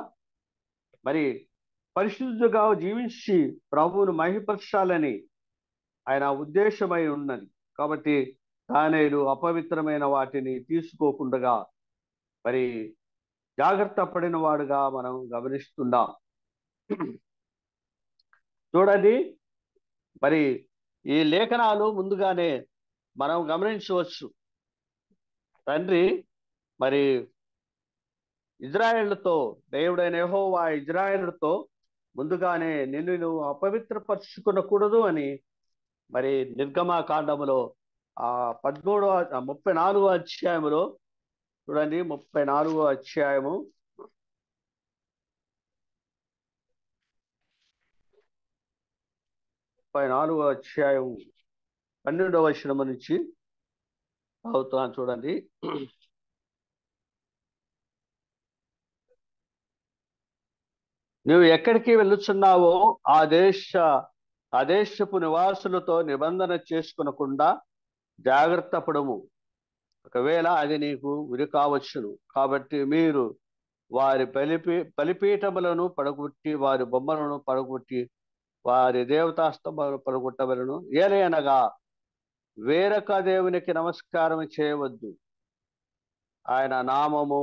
మరి పరిశుద్ధుగా జీవించి ప్రభువును మహిమపరచాలని ఆయన ఉద్దేశమై ఉన్నది. కాబట్టి దానియేలు అపవిత్రమైన వాటిని తీసుకోకుండా మరి జాగ్రత్త పడిన వాడుగా మనం గమనిస్తున్నాం. చూడండి, మరి ఈ లేఖనాలు ముందుగానే మనం గమనించవచ్చు. తండ్రి మరి ఇజ్రాయేళ్లతో, దేవుడైన యెహోవా ఇజ్రాయేలుతో ముందుగానే నిన్ను నువ్వు అపవిత్రపరుచుకునకూడదు అని మరి నిర్గమాకాండములో 34వ అధ్యాయములో చూడండి, 34వ అధ్యాయము 12వ వచనము నుంచి అవుతాను. చూడండి, నువ్వు ఎక్కడికి వెళ్ళుచున్నావో ఆ దేశపు నివాసులతో నిబంధన చేసుకునకుండా జాగ్రత్త పడము. ఒకవేళ అది నీకు ఉరి కావచ్చును. కాబట్టి మీరు వారి బలిపీఠములను పడగొట్టి, వారి బొమ్మలను పడగొట్టి, వారి దేవతాస్తంభాలను పడగొట్టవలను. ఏలయనగా వేరొక దేవునికి నమస్కారం చేయవద్దు. ఆయన నామము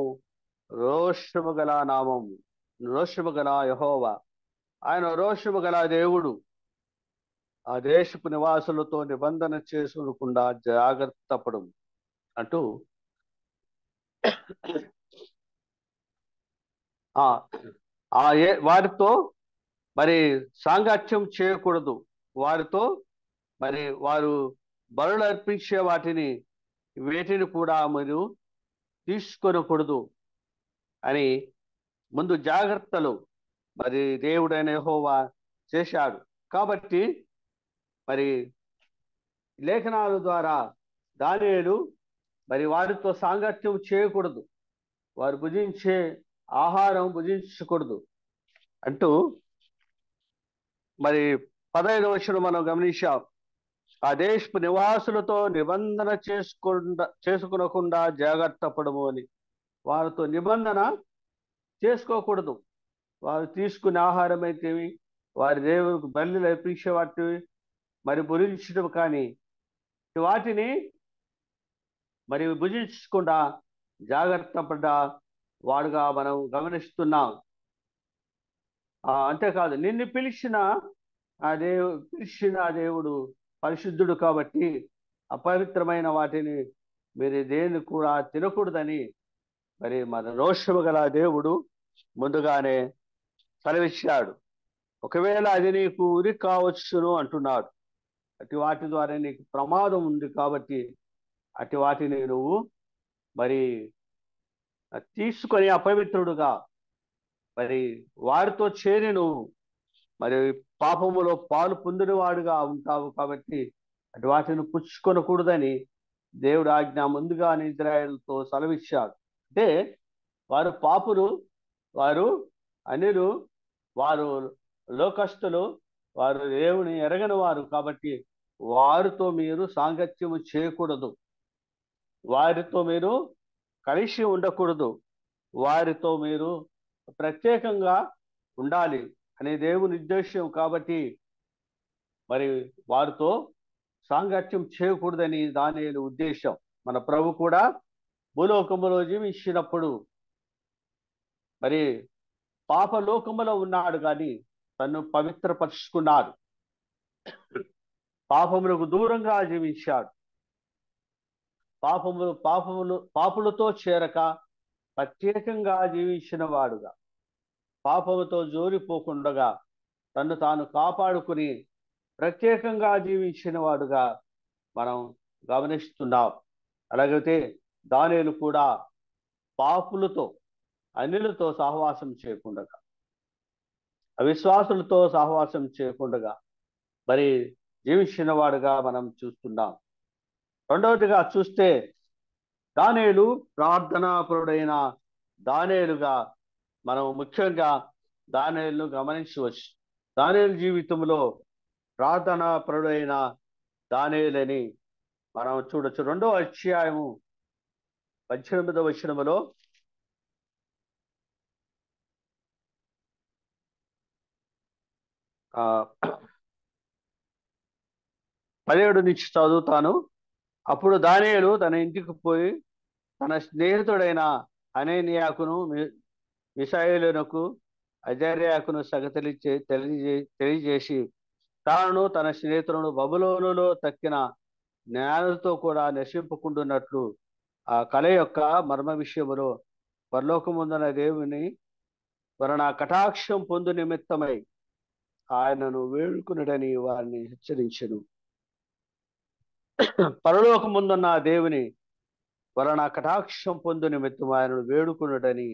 రోషము గల నామము, రోషము గల యెహోవా. ఆయన రోషము గల దేవుడు. ఆ దేశపు నివాసులతో నిబంధన చేసుకునకుండా జాగ్రత్త పడు అంటూ వారితో మరి సాంగత్యం చేయకూడదు. వారితో మరి వారు బలులు అర్పించే వేటిని కూడా మీరు తీసుకొనకూడదు అని ముందు జాగ్రత్తలు మరి దేవుడైన యెహోవా చేశాడు. కాబట్టి మరి లేఖనాల ద్వారా దానియేలు మరి వారితో సాంగత్యం చేయకూడదు, వారు భుజించే ఆహారం భుజించకూడదు అంటూ మరి 15వ వచనం మనం గమనించాం. ఆ దేశపు నివాసులతో నిబంధన చేసుకునకుండా జాగ్రత్త పడము అని. వారితో నిబంధన చేసుకోకూడదు. వారు తీసుకునే ఆహారం అయితేవి, వారి దేవునికి బలులు అర్పించే వాటివి మరి భుజించడం కానీ వాటిని మరి భుజించకుండా జాగ్రత్త పడ్డ వాడుగా మనం గమనిస్తున్నాం. అంతేకాదు, నిన్ను పిలిచిన ఆ దేవుడు పరిశుద్ధుడు కాబట్టి అపవిత్రమైన వాటిని మీరు దేన్ని కూడా తినకూడదని మరి మన రోషము గల దేవుడు ముందుగానే సెలవిచ్చాడు. ఒకవేళ అది నీకు ఉరి కావచ్చును అంటున్నాడు. అటు వాటి ద్వారా నీకు ప్రమాదం ఉంది కాబట్టి అటు వాటిని నువ్వు మరి తీసుకొని అపవిత్రుడుగా మరి వారితో చేరి నువ్వు మరి పాపములో పాలు పొందిన వాడుగా ఉంటావు. కాబట్టి అటు వాటిని పుచ్చుకొనకూడదని దేవుడు ఆజ్ఞ ముందుగానే ఇజ్రాయేలుతో సెలవిచ్చాడు. అంటే వారు పాపులు, వారు అన్యులు, వారు లోకస్తులు, వారు దేవుని ఎరగని వారు. కాబట్టి వారితో మీరు సాంగత్యము చేయకూడదు, వారితో మీరు కలిసి ఉండకూడదు, వారితో మీరు ప్రత్యేకంగా ఉండాలి అనే దేవుని ఉద్దేశం. కాబట్టి మరి వారితో సాంగత్యం చేయకూడదని దానియేలు ఉద్దేశం. మన ప్రభు కూడా భూలోకములో జీవించినప్పుడు మరి పాపలోకములో ఉన్నాడు, కానీ తను పవిత్రపరుచుకున్నాడు, పాపములకు దూరంగా జీవించాడు. పాపులతో చేరక ప్రత్యేకంగా జీవించిన వాడుగా, పాపముతో జోరిపోకుండగా తను తాను కాపాడుకుని ప్రత్యేకంగా జీవించిన వాడుగా మనం గమనిస్తున్నాం. అలాగైతే దానియేలు కూడా పాపులతో, అన్యులతో సహవాసం చేయకుండగా, అవిశ్వాసులతో సహవాసం చేయకుండగా మరి జీవించిన వాడుగా మనం చూస్తున్నాం. రెండవదిగా చూస్తే దానియేలు ప్రార్థనాపరుడైన దానియేలుగా మనం ముఖ్యంగా దానియేలును గమనించవచ్చు. దానియేలు జీవితంలో ప్రార్థనాపరుడైన దానియేలుని మనం చూడొచ్చు. 2వ అధ్యాయము 18వ వచనములో ఆ 17 నుంచి చదువుతాను. అప్పుడు దానియేలు తన ఇంటికి పోయి తన స్నేహితుడైన హనన్యాకును మిషాయేలునకు అజర్యాకును సంగతి తెలియజేసి తాను తన స్నేహితులను బబులోనులో తక్కిన జ్ఞానులతో కూడా నశింపుకుంటున్నట్లు ఆ కళ యొక్క మర్మ విషయములో పరలోకముందున దేవుని వలన కటాక్షం పొందు నిమిత్తమై ఆయనను వేడుకునుడని వారిని హెచ్చరించెను. పరలోకముందున్న దేవుని వలన కటాక్షం పొందు నిమిత్తం ఆయనను వేడుకునుడని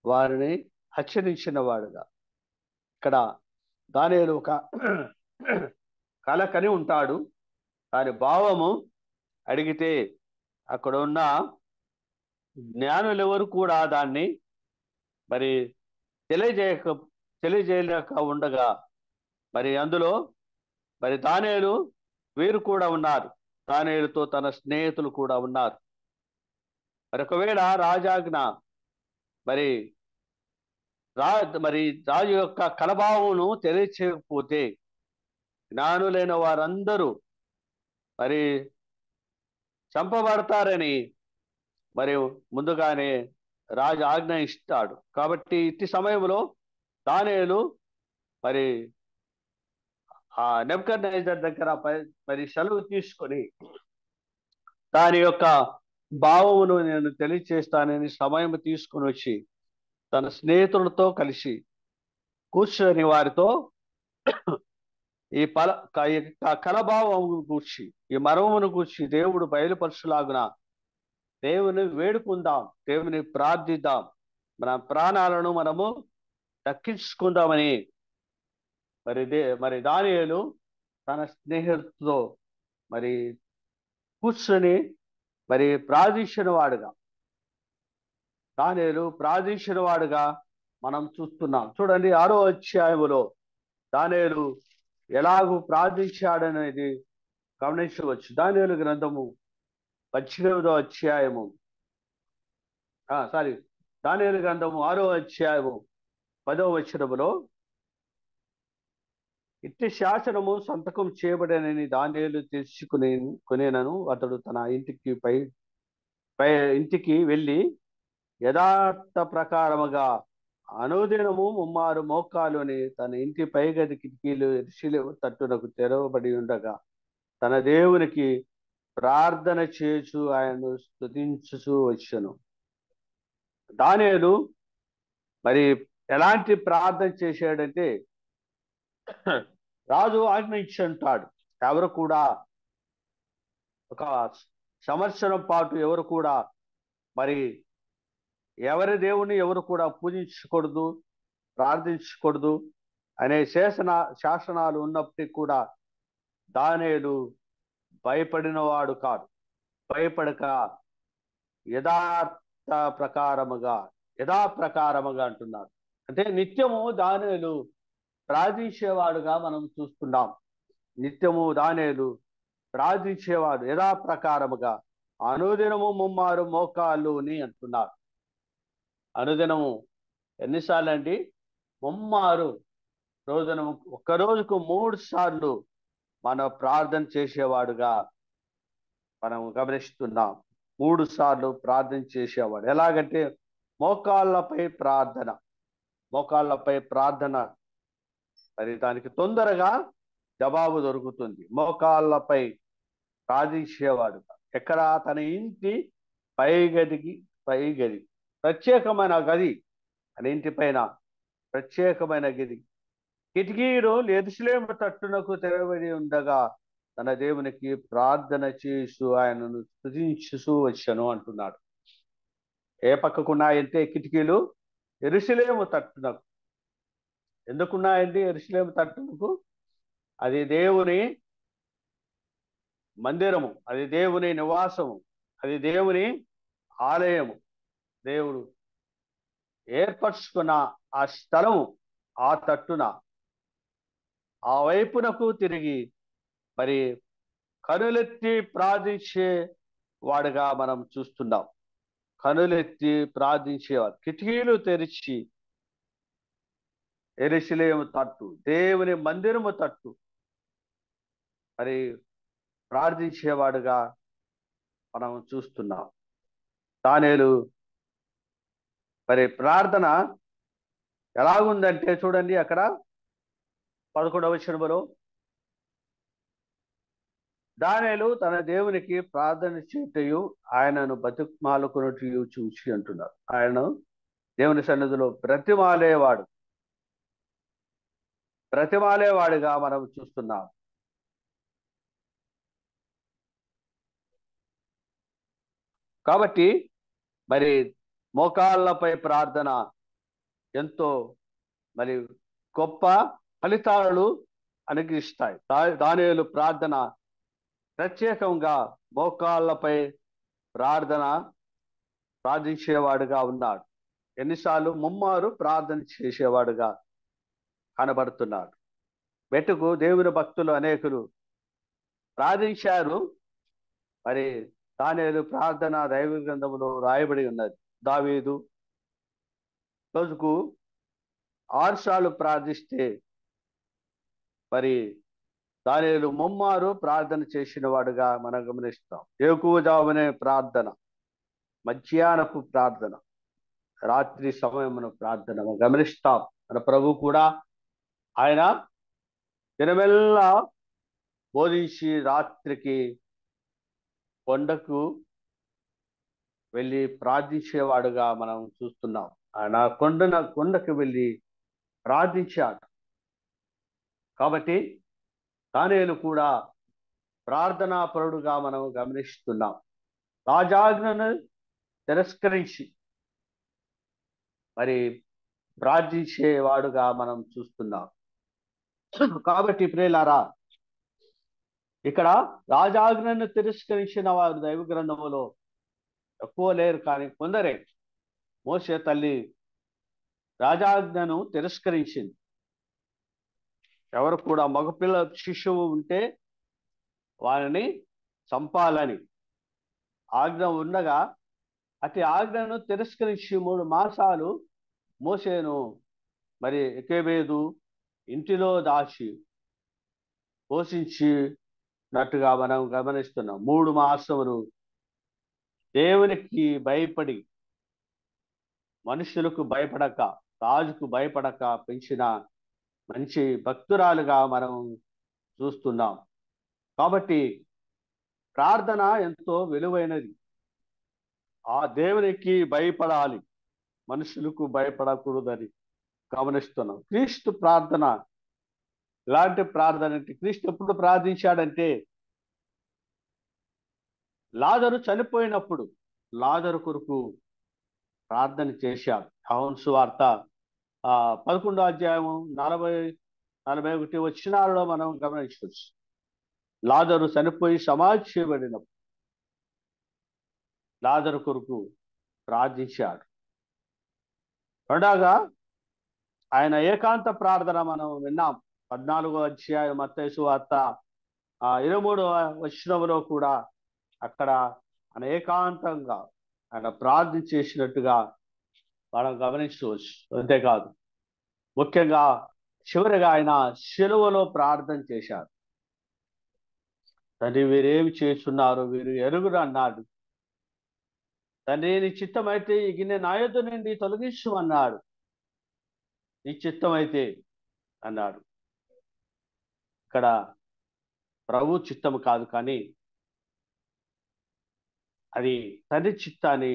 వారిని హెచ్చరించిన వాడుగా. ఇక్కడ దానియేలు ఒక కళ కని ఉంటాడు. దాని భావము అడిగితే అక్కడ ఉన్న జ్ఞానులు ఎవరు కూడా దాన్ని మరి తెలియజేయలేక ఉండగా మరి అందులో మరి దానియేలు వీరు కూడా ఉన్నారు. దానియేలుతో తన స్నేహితులు కూడా ఉన్నారు. మరి ఒకవేళ రాజాజ్ఞ మరి రాజు యొక్క కలభావమును తెలియచేయకపోతే జ్ఞానులైన వారందరూ మరి చంపబడతారని మరి ముందుగానే రాజు ఆజ్ఞ ఇస్తాడు. కాబట్టి ఇట్టి సమయంలో దానియేలు మరి ఆ నెబుకద్నెజర్ దగ్గర మరి సెలవు తీసుకొని దాని యొక్క భావమును నేను తెలియచేస్తానని సమయం తీసుకుని వచ్చి తన స్నేహితులతో కలిసి కూర్చొని వారితో ఈ కలభావం కూర్చి ఈ మర్మమును కూర్చి దేవుడు బయలుపరచులాగున దేవుని వేడుకుందాం, దేవుని ప్రార్థిద్దాం, మన ప్రాణాలను మనము దక్కించుకుందామని మరి దానియేలు తన స్నేహితులతో మరి కూర్చొని మరి ప్రార్థించిన వాడుగా, దానియేలు ప్రార్థించిన వాడుగా మనం చూస్తున్నాం. చూడండి 6వ అధ్యాయములో దానియేలు ఎలాగూ ప్రార్థించాడనేది గమనించవచ్చు. దానియేలు గ్రంథము 18వ అధ్యాయము దానియేలు గ్రంథము 6వ అధ్యాయము 10వ వచనములో ఇట్టి శాసనము సంతకం చేయబడనని దానియేలు కొనేనను అతడు తన ఇంటికి వెళ్ళి యథార్థ ప్రకారముగా అనుదినము ముమ్మారు మోకాలుని తన ఇంటి పైగది కిటికీలు యెరూషలేము తట్టునకు తెరవబడి ఉండగా తన దేవునికి ప్రార్థన చేచు ఆయనను స్తుతించుచు వచ్చెను. దానియేలు మరి ఎలాంటి ప్రార్థన చేశాడంటే రాజు ఆజ్ఞయించి అంటాడు, ఎవరు కూడా ఒక సంవత్సరం పాటు ఎవరు కూడా మరి ఎవరి దేవుని ఎవరు కూడా పూజించకూడదు, ప్రార్థించకూడదు అనే శాసనాలు ఉన్నప్పటికీ కూడా దానియేలు భయపడినవాడు కాదు. భయపడక యథాప్రకారముగా అంటున్నారు. అంటే నిత్యము దానియేలు ప్రార్థించేవాడుగా మనం చూస్తున్నాం. నిత్యము దానియేలు ప్రార్థించేవాడు యథాప్రకారముగా అనుదినము ముమ్మారు మోకాళ్ళుని అంటున్నారు. అనుదినము ఎన్నిసార్లు అండి? ముమ్మారు. ఒక్క రోజుకు 3 సార్లు మనం ప్రార్థన చేసేవాడుగా మనం గమనిస్తున్నాం. 3 సార్లు ప్రార్థన చేసేవాడు. ఎలాగంటే మోకాళ్ళపై ప్రార్థన మరి దానికి తొందరగా జవాబు దొరుకుతుంది. మోకాళ్ళపై ప్రార్థించేవాడు. ఎక్కడ? తన ఇంటి పైగది ప్రత్యేకమైన గది, తన ఇంటి పైన ప్రత్యేకమైన గది కిటికీలు యెరూషలేము తట్టునకు తెరవబడి ఉండగా తన దేవునికి ప్రార్థన చేసు ఆయనను స్తుతించుచు వచ్చెను అంటున్నాడు. ఏ పక్కకున్నాయంటే కిటికీలు యెరూషలేము తట్టునకు. ఎందుకున్నాయండి యెరూషలేము తట్టునకు? అది దేవుని మందిరము, అది దేవుని నివాసము, అది దేవుని ఆలయము. దేవుడు ఏర్పరచుకున్న ఆ స్థలము ఆ తట్టున ఆ వైపునకు తిరిగి మరి కనులెత్తి ప్రార్థించే వాడుగా మనం చూస్తున్నాం. కనులెత్తి ప్రార్థించేవాడు. కిటికీలు తెరిచి యెరూషలేము తట్టు, దేవుని మందిరము తట్టు మరి ప్రార్థించేవాడుగా మనం చూస్తున్నాం. దానియేలు మరి ప్రార్థన ఎలాగుందంటే చూడండి, అక్కడ 11వ వచనంలో దానియేలు తన దేవునికి ప్రార్థన చేయుటయు ఆయనను బతిమాలుకొనుటయు చూసి అంటున్నారు. ఆయన దేవుని సన్నిధిలో బ్రతిమాలేవాడుగా మనం చూస్తున్నాం. కాబట్టి మరి మోకాళ్ళపై ప్రార్థన ఎంతో మరి గొప్ప ఫలితాలను అనుగ్రహిస్తాయి. దానియేలు ప్రార్థన ప్రత్యేకంగా మోకాళ్ళపై ప్రార్థించేవాడుగా ఉన్నాడు. ఎన్నిసార్లు ముమ్మారు ప్రార్థన చేసేవాడుగా కనబడుతున్నాడు. మెట్టుకు దేవుని భక్తులు అనేకులు ప్రార్థించారు. మరి దానియేలు ప్రార్థన దైవ గ్రంథంలో రాయబడి ఉన్నది. దావీదు రోజుకు 6 సార్లు ప్రార్థిస్తే మరి దానియేలు ముమ్మారు ప్రార్థన చేసిన వాడుగా మనం గమనిస్తాం. ఎక్కువజామునే ప్రార్థన, మధ్యాహ్నపు ప్రార్థన, రాత్రి సమయమున ప్రార్థన గమనిస్తాం. మన ప్రభు కూడా ఆయన దినమెల్లా బోధించి రాత్రికి కొండకు వెళ్ళి ప్రార్థించేవాడుగా మనం చూస్తున్నాం. ఆయన కొండకు వెళ్ళి ప్రార్థించాడు. కాబట్టి దానియేలు కూడా ప్రార్థనా పరుడుగా మనం గమనిస్తున్నాం. రాజాజ్ఞను తిరస్కరించి మరి ప్రార్థించేవాడుగా మనం చూస్తున్నాం. కాబట్టి ప్రియులారా, ఇక్కడ రాజాజ్ఞను తిరస్కరించిన వారు దైవ గ్రంథములో ఎక్కువ లేరు, కానీ కొందరే. మోషే తల్లి రాజాజ్ఞను తిరస్కరించింది. ఎవరు కూడా మగపిల్ల శిశువు ఉంటే వారిని చంపాలని ఆజ్ఞ ఉండగా అతి ఆజ్ఞను తిరస్కరించి 3 మాసాలు మోషేను మరి ఎకేబేదు ఇంటిలో దాచి పోషించినట్టుగా మనం గమనిస్తున్నాం. 3 మాసములు దేవునికి భయపడి, మనుషులకు భయపడక, రాజుకు భయపడక పెంచిన మంచి భక్తురాలుగా మనం చూస్తున్నాం. కాబట్టి ప్రార్థన ఎంతో విలువైనది. ఆ దేవునికి భయపడాలి, మనుషులకు భయపడకూడదని గమనిస్తున్నాం. క్రీస్తు ప్రార్థన ఎలాంటి ప్రార్థన అంటే, క్రీస్తు ఎప్పుడు ప్రార్థించాడంటే లాజరు చనిపోయినప్పుడు లాజరు కొరకు ప్రార్థన చేశాడు. యోహాను సువార్త 11వ అధ్యాయము 40-41 వచనాలలో మనం గమనించవచ్చు. లాజరు చనిపోయి సమాధి చేయబడినప్పుడు లాజరు కొరకు ప్రార్థించాడు. రెండవగా ఆయన ఏకాంత ప్రార్థన మనం విన్నాం. 14వ అధ్యాయం మత్తయి సువార్త 23వ వచనంలో కూడా అక్కడ ఆయన ఏకాంతంగా ఆయన ప్రార్థన చేసినట్టుగా మనం గమనించవచ్చు. అంతేకాదు, ముఖ్యంగా చివరిగా ఆయన శిలువలో ప్రార్థన చేశాడు. తండ్రి, వీరేమి చేస్తున్నారు, వీరు ఎరుగురు అన్నాడు. తండ్రి, నీ చిత్తమైతే ఈ గిన్నె నా యొద్ద నుండి తొలగించు అన్నాడు. నీ చిత్తమైతే అన్నాడు. ఇక్కడ ప్రభు చిత్తం కాదు, కానీ అది తండ్రి చిత్తాన్ని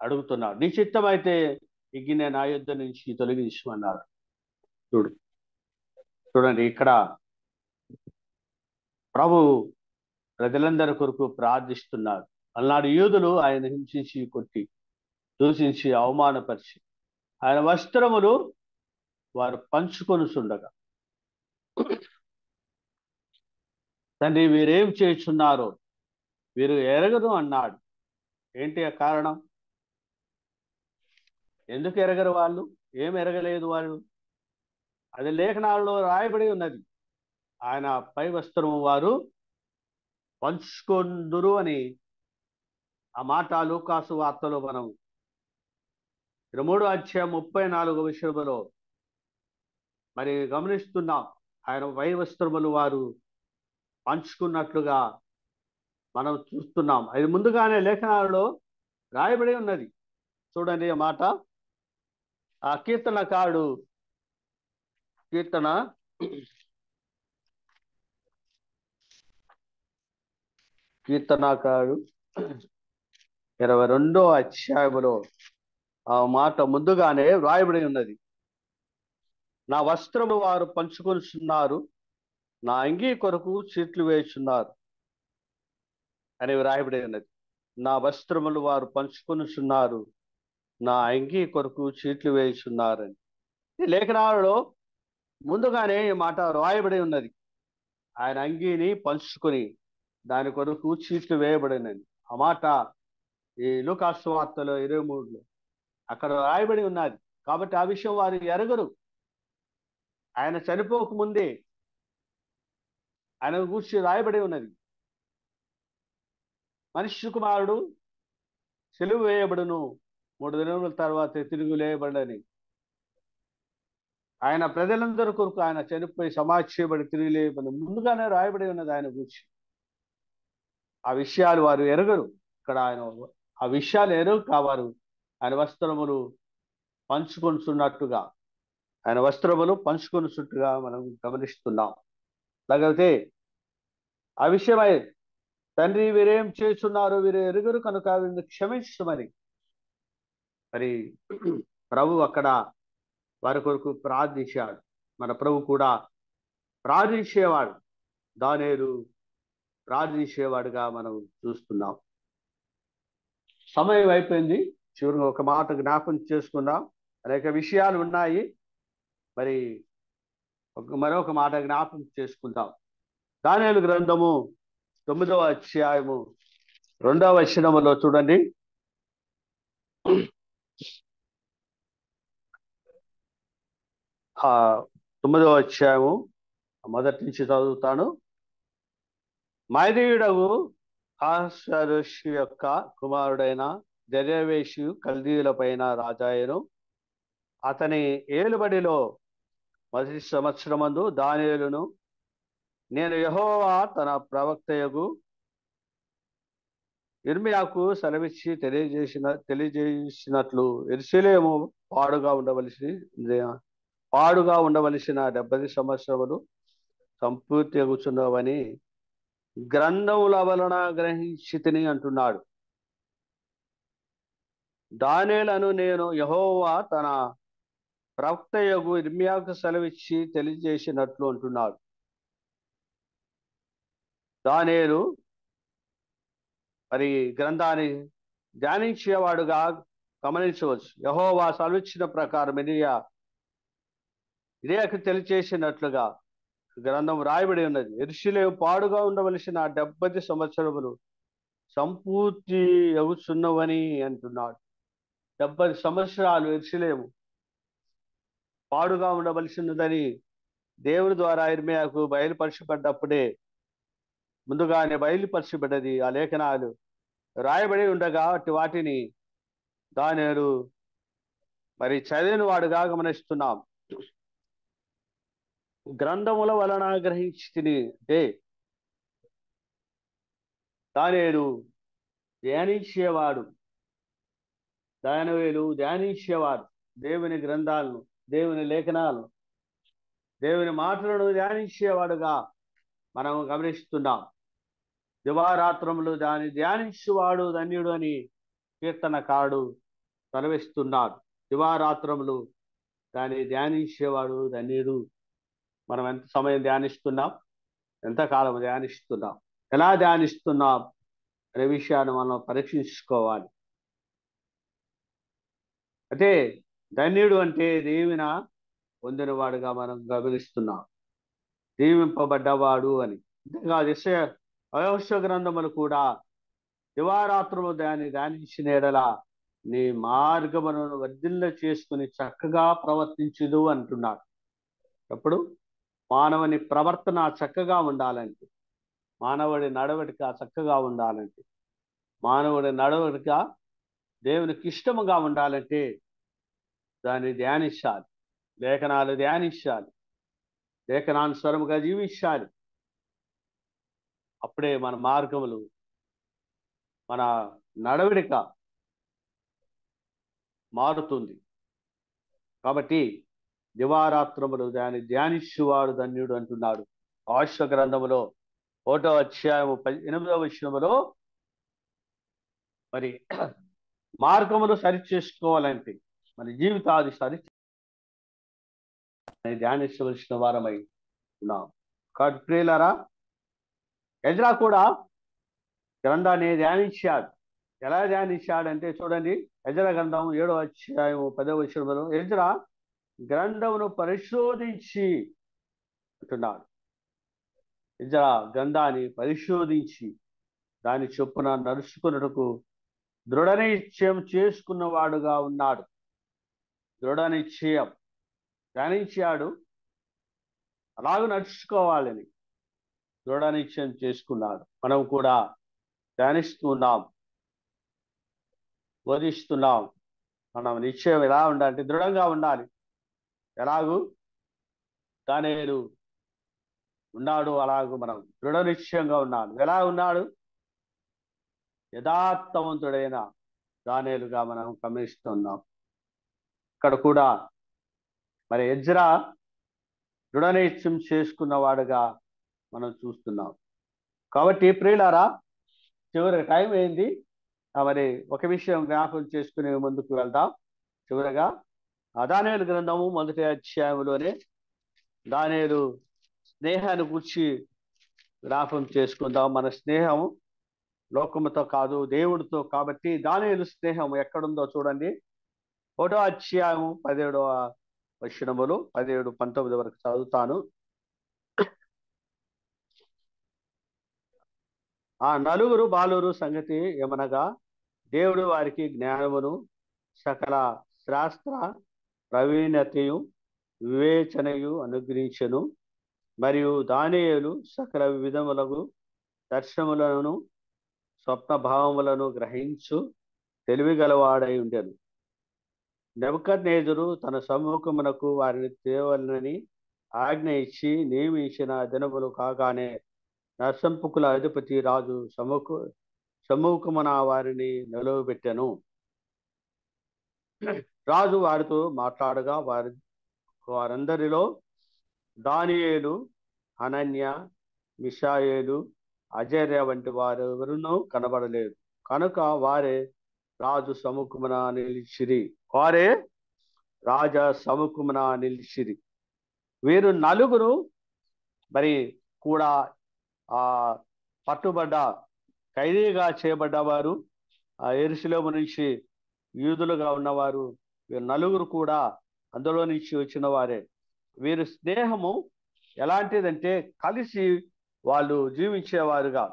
అడుగుతున్నాడు. నీ చిత్తం అయితే ఈ గిన్నె నా యొద్ద నుంచి తొలగించు అన్నాడు. చూడండి, ఇక్కడ ప్రభు ప్రజలందరి కొరకు ప్రార్థిస్తున్నాడు. అలనాడు యూదులు ఆయన హింసించి, కొట్టి, దూషించి, అవమానపరిచి ఆయన వస్త్రములు వారు పంచుకొనుచుండగా, తండ్రి, వీరేం చేస్తున్నారో వీరు ఎరగరు అన్నాడు. ఏంటి ఆ కారణం? ఎందుకు ఎరగరు వాళ్ళు? ఏం ఎరగలేదు వాళ్ళు? అది లేఖనాల్లో రాయబడి ఉన్నది. ఆయన పై వస్త్రము వారు పంచుకొందురు అని ఆ మాట లూకాసు వార్తలో మనం 23వ అధ్యాయం 34వ వచనంలో మరి గమనిస్తున్నాం. ఆయన పై వస్త్రములు వారు పంచుకున్నట్లుగా మనం చూస్తున్నాం. అది ముందుగానే లేఖనాలలో రాయబడి ఉన్నది. చూడండి ఆ మాట. ఆ కీర్తనకారుడు కీర్తనకారుడు 22వ అధ్యాయములో ఆ మాట ముందుగానే వ్రాయబడి ఉన్నది. నా వస్త్రము వారు పంచుకొనిచున్నారు, నా అంగీ కొరకు చీట్లు వేయుచున్నారు అని వ్రాయబడి ఉన్నది. నా వస్త్రములు వారు పంచుకొనిచున్నారు, నా అంగీ కొరకు చీట్లు వేయుచున్నారని. ఈ లేఖనాలలో ముందుగానే ఈ మాట వ్రాయబడి ఉన్నది. ఆయన అంగీని పంచుకొని దాని కొరకు చీట్లు వేయబడినది. ఆ మాట ఈ లూకాసు వార్తలో 23లో అక్కడ రాయబడి ఉన్నది. కాబట్టి ఆ విషయం వారు ఎరగరు. ఆయన చనిపోక ముందే ఆయన గూర్చి రాయబడి ఉన్నది. మనిషి కుమారుడు సిలువ వేయబడును, 3 దినముల తర్వాత తిరిగి లేయబడని. ఆయన ప్రజలందరి కొరకు ఆయన చనిపోయి సమాధి చేయబడి తిరిగి లేయబడి ముందుగానే రాయబడి ఉన్నది ఆయన గూర్చి. ఆ విషయాలు వారు ఎరగరు. ఇక్కడ ఆయన ఆ విషయాలు ఎరుగు కావారు. ఆయన వస్త్రములు పంచుకొనిచున్నట్టుగా మనం గమనిస్తున్నాం. అలాగైతే ఆ విషయమై తండ్రి వీరేం చేస్తున్నారు, వీరు ఎరుగురు కనుక వీరిని క్షమించమని మరి ప్రభు అక్కడ వారి కొరకు ప్రార్థించాడు. మన ప్రభు కూడా ప్రార్థించేవాడు, దానియేలు ప్రార్థించేవాడుగా మనం చూస్తున్నాం. సమయం అయిపోయింది. చివరిగా ఒక మాట జ్ఞాపకం చేసుకుందాం. అనేక విషయాలు ఉన్నాయి. మరి మరొక మాట జ్ఞాపకం చేసుకుందాం. దానియేలు గ్రంథము 9వ అధ్యాయము 2వ వచనములో చూడండి. ఆ 9వ అధ్యాయము మొదటి నుంచి చదువుతాను. మైదీయుడగు అహష్వేరోషు యొక్క కుమారుడైన దర్యావేషు కల్దీయుల పైన రాజాయను. అతని ఏలుబడిలో మొదటి సంవత్సరమందు దానియేలును నేను యెహోవా తన ప్రవక్తయగు యిర్మీయాకు సెలవిచ్చి తెలియజేసినట్లు యెరూషలేము పాడుగా ఉండవలసిన 70 సంవత్సరములు సంపూర్తి అగుచున్నవని గ్రంథముల వలన గ్రహించితిని అంటున్నాడు. దానియేలును నేను యెహోవా తన ప్రవక్తయగు యిర్మీయాకు సెలవిచ్చి తెలియజేసినట్లు అంటున్నాడు. దానియేలు మరి గ్రంథాన్ని ధ్యానించేవాడుగా గమనించవచ్చు. యెహోవా సెలవిచ్చిన ప్రకారం ఇరియాకు తెలియచేసినట్లుగా గ్రంథం రాయబడి ఉన్నది. యెరూషలేము పాడుగా ఉండవలసిన 70 సంవత్సరములు సంపూర్తి అవుతున్నవని అంటున్నాడు. 70 సంవత్సరాలు యెరూషలేము పాడుగా ఉండవలసినదని దేవుని ద్వారా యిర్మీయాకు బయలుపరచబడ్డప్పుడే ముందుగానే బయలుపరచబడ్డది. ఆ లేఖనాలు రాయబడి ఉండగా వాటిని దానియేలు మరి చదివిన వాడుగా గమనిస్తున్నాం. గ్రంథముల వలన గ్రహించితిని అంటే దానియేలు ధ్యానించేవాడు. దేవుని గ్రంథాలను, దేవుని లేఖనాలను, దేవుని మాటలను ధ్యానించేవాడుగా మనం గమనిస్తున్నాం. దివారాత్రములు దాన్ని ధ్యానించేవాడు ధన్యుడు అని కీర్తనకారుడు సెలవిస్తున్నాడు. దివారాత్రములు దాన్ని ధ్యానించేవాడు ధన్యుడు. మనం ఎంత సమయం ధ్యానిస్తున్నాం, ఎంతకాలం ధ్యానిస్తున్నాం, ఎలా ధ్యానిస్తున్నాం అనే విషయాన్ని మనం పరీక్షించుకోవాలి. అంటే ధన్యుడు అంటే దీవెన పొందినవాడుగా మనం గమనిస్తున్నాం. దీవింపబడ్డవాడు అని. అంతేకాదు యెషయా గ్రంథములు కూడా దివారాత్రము దాన్ని ధ్యానించిన ఎడల నీ మార్గములను వర్ధిల్ల చేసుకుని చక్కగా ప్రవర్తించుదు అంటున్నాడు. అప్పుడు మానవుని ప్రవర్తన చక్కగా ఉండాలంటే, మానవుడి నడవడిక చక్కగా ఉండాలంటే, మానవుడి నడవడిక దేవునికి ఇష్టముగా ఉండాలంటే దాన్ని ధ్యానించాలి, లేఖనాలు ధ్యానించాలి, లేఖనానుసారముగా జీవించాలి. అప్పుడే మన మార్గములు, మన నడవడిక మారుతుంది. కాబట్టి దివారాత్రములు దాన్ని ధ్యానించువాడు ధన్యుడు అంటున్నాడు. ఆశ్వ గ్రంథములో 1వ అధ్యాయము 8వ వచనములో మరి మార్గములు సరి చేసుకోవాలంటే మన జీవితాన్ని సరి ధ్యానించవలసిన వారమై ఉన్నాం. కాబట్టి ప్రియులారా, ఎజ్రా కూడా గ్రంథాన్ని ధ్యానించాడు. ఎలా ధ్యానించాడంటే చూడండి, ఎజ్రా గ్రంథం 7వ అధ్యాయం 10వ వచనములో ఎజ్రా గ్రంథమును పరిశోధించి అంటున్నాడు. ఎజ్రా గ్రంథాన్ని పరిశోధించి దాని చొప్పున నడుచుకున్నటకు దృఢ నిశ్చయం చేసుకున్నవాడుగా ఉన్నాడు. దృఢ నిశ్చయం ధ్యానించాడు, అలాగ నడుచుకోవాలని దృఢ నిశ్చయం చేసుకున్నాడు. మనం కూడా ధ్యానిస్తున్నాం, బోధిస్తున్నాం. మనం నిశ్చయం ఎలా ఉండాలంటే దృఢంగా ఉండాలి. ఎలాగూ దానియేలు ఉన్నాడు, అలాగూ మనం దృఢ నిశ్చయంగా ఉన్నాడు. ఎలా ఉన్నాడు? యథార్థవంతుడైన దానియేలుగా మనం గమనిస్తున్నాం. ఇక్కడ కూడా మరి ఎజ్రా దృఢ నిశ్చయం చేసుకున్నవాడుగా మనం చూస్తున్నాం. కాబట్టి ప్రియులారా, చివరి టైం ఏంది? మరి ఒక విషయం జ్ఞాపకం చేసుకుని ముందుకు వెళ్దాం. చివరగా దానియేలు గ్రంథము 1వ అధ్యాయంలోనే దానియేలు స్నేహాన్ని గురించి జ్ఞాపకం చేసుకుందాం. మన స్నేహం లోకముతో కాదు, దేవుడితో. కాబట్టి దానియేలు స్నేహం ఎక్కడుందో చూడండి. 1వ అధ్యాయం 17వ వచనములు 17, 19 వరకు చదువుతాను. ఆ నలుగురు బాలురు సంగతి ఏమనగా, దేవుడు వారికి జ్ఞానమును సకల శాస్త్ర ప్రవీణతయు వివేచనయు అనుగ్రహించెను. మరియు దానియేలు సకల విధములకు దర్శనములను స్వప్న భావములను గ్రహించు తెలివిగలవాడై ఉండెను. నెబుకద్నెజరు తన సమ్ముఖమునకు వారిని తేవలనని ఆజ్ఞ ఇచ్చి నియమించిన దినములు కాగానే నరసంపుకుల అధిపతి రాజు సమ్ముఖమున వారిని నిలవబెట్టెను. రాజు వారితో మాట్లాడగా వారందరిలో దానియేలు, హనన్య, మిషాయేలు, అజర్య వంటి వారు ఎవరునూ కనబడలేదు. కనుక వారే రాజు సముఖమున నిలిచిరి. వీరు నలుగురు మరి కూడా పట్టుబడ్డ ఖైదీగా చేయబడ్డవారు, యెరూషలేము నుంచి యూదులుగా ఉన్నవారు. వీరు నలుగురు కూడా అందులో నుంచి వచ్చిన వారే. వీరి స్నేహము ఎలాంటిదంటే కలిసి వాళ్ళు జీవించేవారుగా,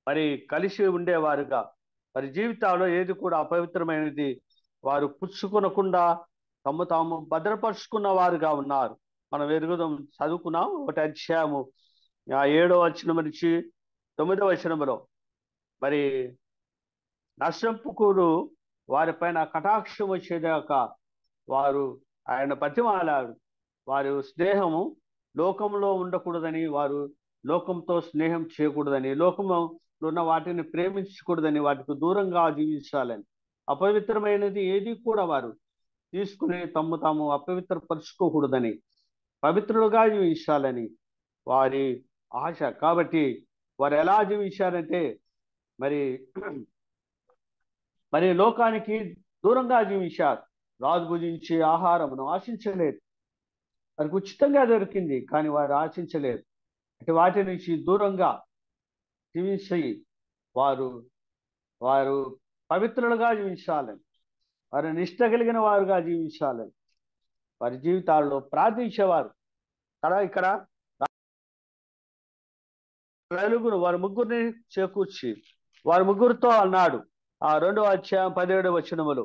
మరి కలిసి ఉండేవారుగా, మరి జీవితాల్లో ఏది కూడా అపవిత్రమైనది వారు పుచ్చుకొనకుండా తాము భద్రపరుచుకున్న వారుగా ఉన్నారు. మనం ఎరుగుదాం, చదువుకున్నాం. 1వ అధ్యాయము 7వ వచనం నుంచి 9వ వచనములో మరి నరసంపుకుడు వారిపైన కటాక్షం వచ్చేదాకా వారు ఆయన బతిమాలాడు. వారి స్నేహము లోకంలో ఉండకూడదని, వారు లోకంతో స్నేహం చేయకూడదని, లోకంలో ఉన్న వాటిని ప్రేమించకూడదని, వాటికి దూరంగా జీవించాలని, అపవిత్రమైనది ఏది కూడా వారు తీసుకుని తాము అపవిత్రపరుచుకోకూడదని, పవిత్రులుగా జీవించాలని వారి ఆశ. కాబట్టి వారు ఎలా జీవించారంటే మరి లోకానికి దూరంగా జీవించారు. రాజు భుజించే ఆహారమును ఆశించలేదు. వారికి ఉచితంగా దొరికింది, కానీ వారు ఆశించలేదు. అంటే వాటి నుంచి దూరంగా జీవించి వారు పవిత్రులుగా జీవించాలని, వారు నిష్ట కలిగిన వారుగా జీవించాలని వారి జీవితాల్లో ప్రార్థించేవారు కదా. ఇక్కడ నలుగురు, వారి ముగ్గురిని చేకూర్చి వారి ముగ్గురితో అన్నాడు. 2వ అధ్యాయం 17వ వచనములు,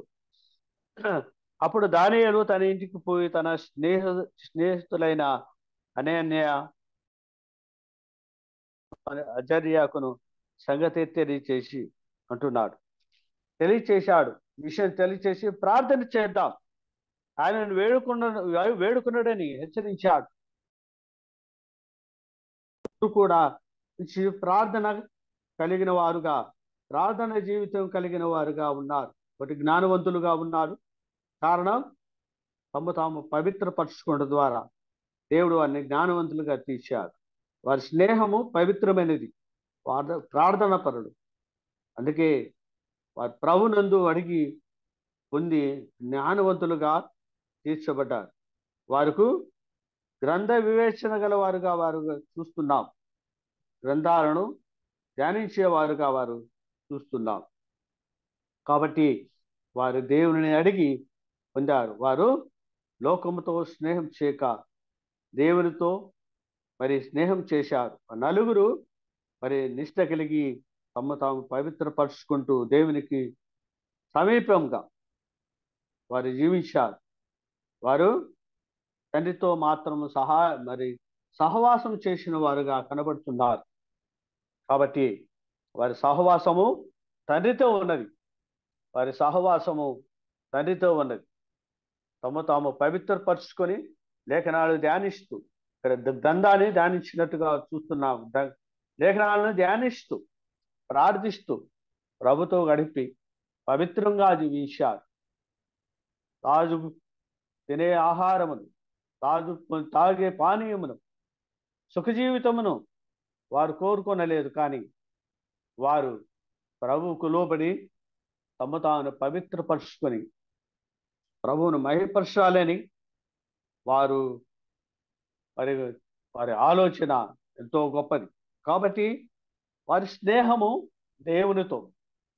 అప్పుడు దానియేలు తన ఇంటికి పోయి తన స్నేహితులైన హనన్య, అజర్యాకును సంగతి తెలియచేసి అంటున్నాడు. తెలియచేశాడు, విషయం తెలియచేసి ప్రార్థన చేద్దాం, ఆయనను వేడుకున్నాడని హెచ్చరించాడు. కూడా ప్రార్థన కలిగిన వారుగా, ప్రార్థన జీవితం కలిగిన వారుగా ఉన్నారు. ఒకటి జ్ఞానవంతులుగా ఉన్నారు. కారణం తాము పవిత్రపరచుకోవడం ద్వారా దేవుడు వారిని జ్ఞానవంతులుగా తీర్చారు. వారి స్నేహము పవిత్రమైనది. ప్రార్థన పరుడు. అందుకే వారి ప్రభునందు అడిగి పొంది జ్ఞానవంతులుగా తీర్చబడ్డారు. వారికి గ్రంథ వివేచన గల వారుగా వారు చూస్తున్నాం. గ్రంథాలను ధ్యానించేవారుగా వారు చూస్తున్నాం. కాబట్టి వారు దేవుని అడిగి పొందారు. వారు లోకముతో స్నేహం చేయక దేవునితో మరి స్నేహం చేశారు. నలుగురు మరి నిష్ట కలిగి తాము పవిత్రపరుచుకుంటూ దేవునికి సమీపంగా వారు జీవించారు. వారు తండ్రితో మాత్రము సహవాసం చేసిన వారుగా కనబడుతున్నారు. కాబట్టి వారి సహవాసము తండ్రితో ఉన్నది. వారి సహవాసము తండ్రితో ఉన్నది. తాము పవిత్రపరుచుకొని లేఖనాలు ధ్యానిస్తూ, ఇక్కడ గ్రంథాన్ని ధ్యానించినట్టుగా చూస్తున్నాం. లేఖనాలను ధ్యానిస్తూ ప్రార్థిస్తూ ప్రభుతో గడిపి పవిత్రంగా జీవించారు. తాజు తినే ఆహారమును, తాగే పానీయమును, సుఖజీవితమును వారు కోరుకొనలేదు. కానీ వారు ప్రభువుకు లోబడి తాను పవిత్రపరుచుకొని ప్రభువును మహిమపరచాలని వారి ఆలోచన ఎంతో గొప్పది. కాబట్టి వారి స్నేహము దేవునితో,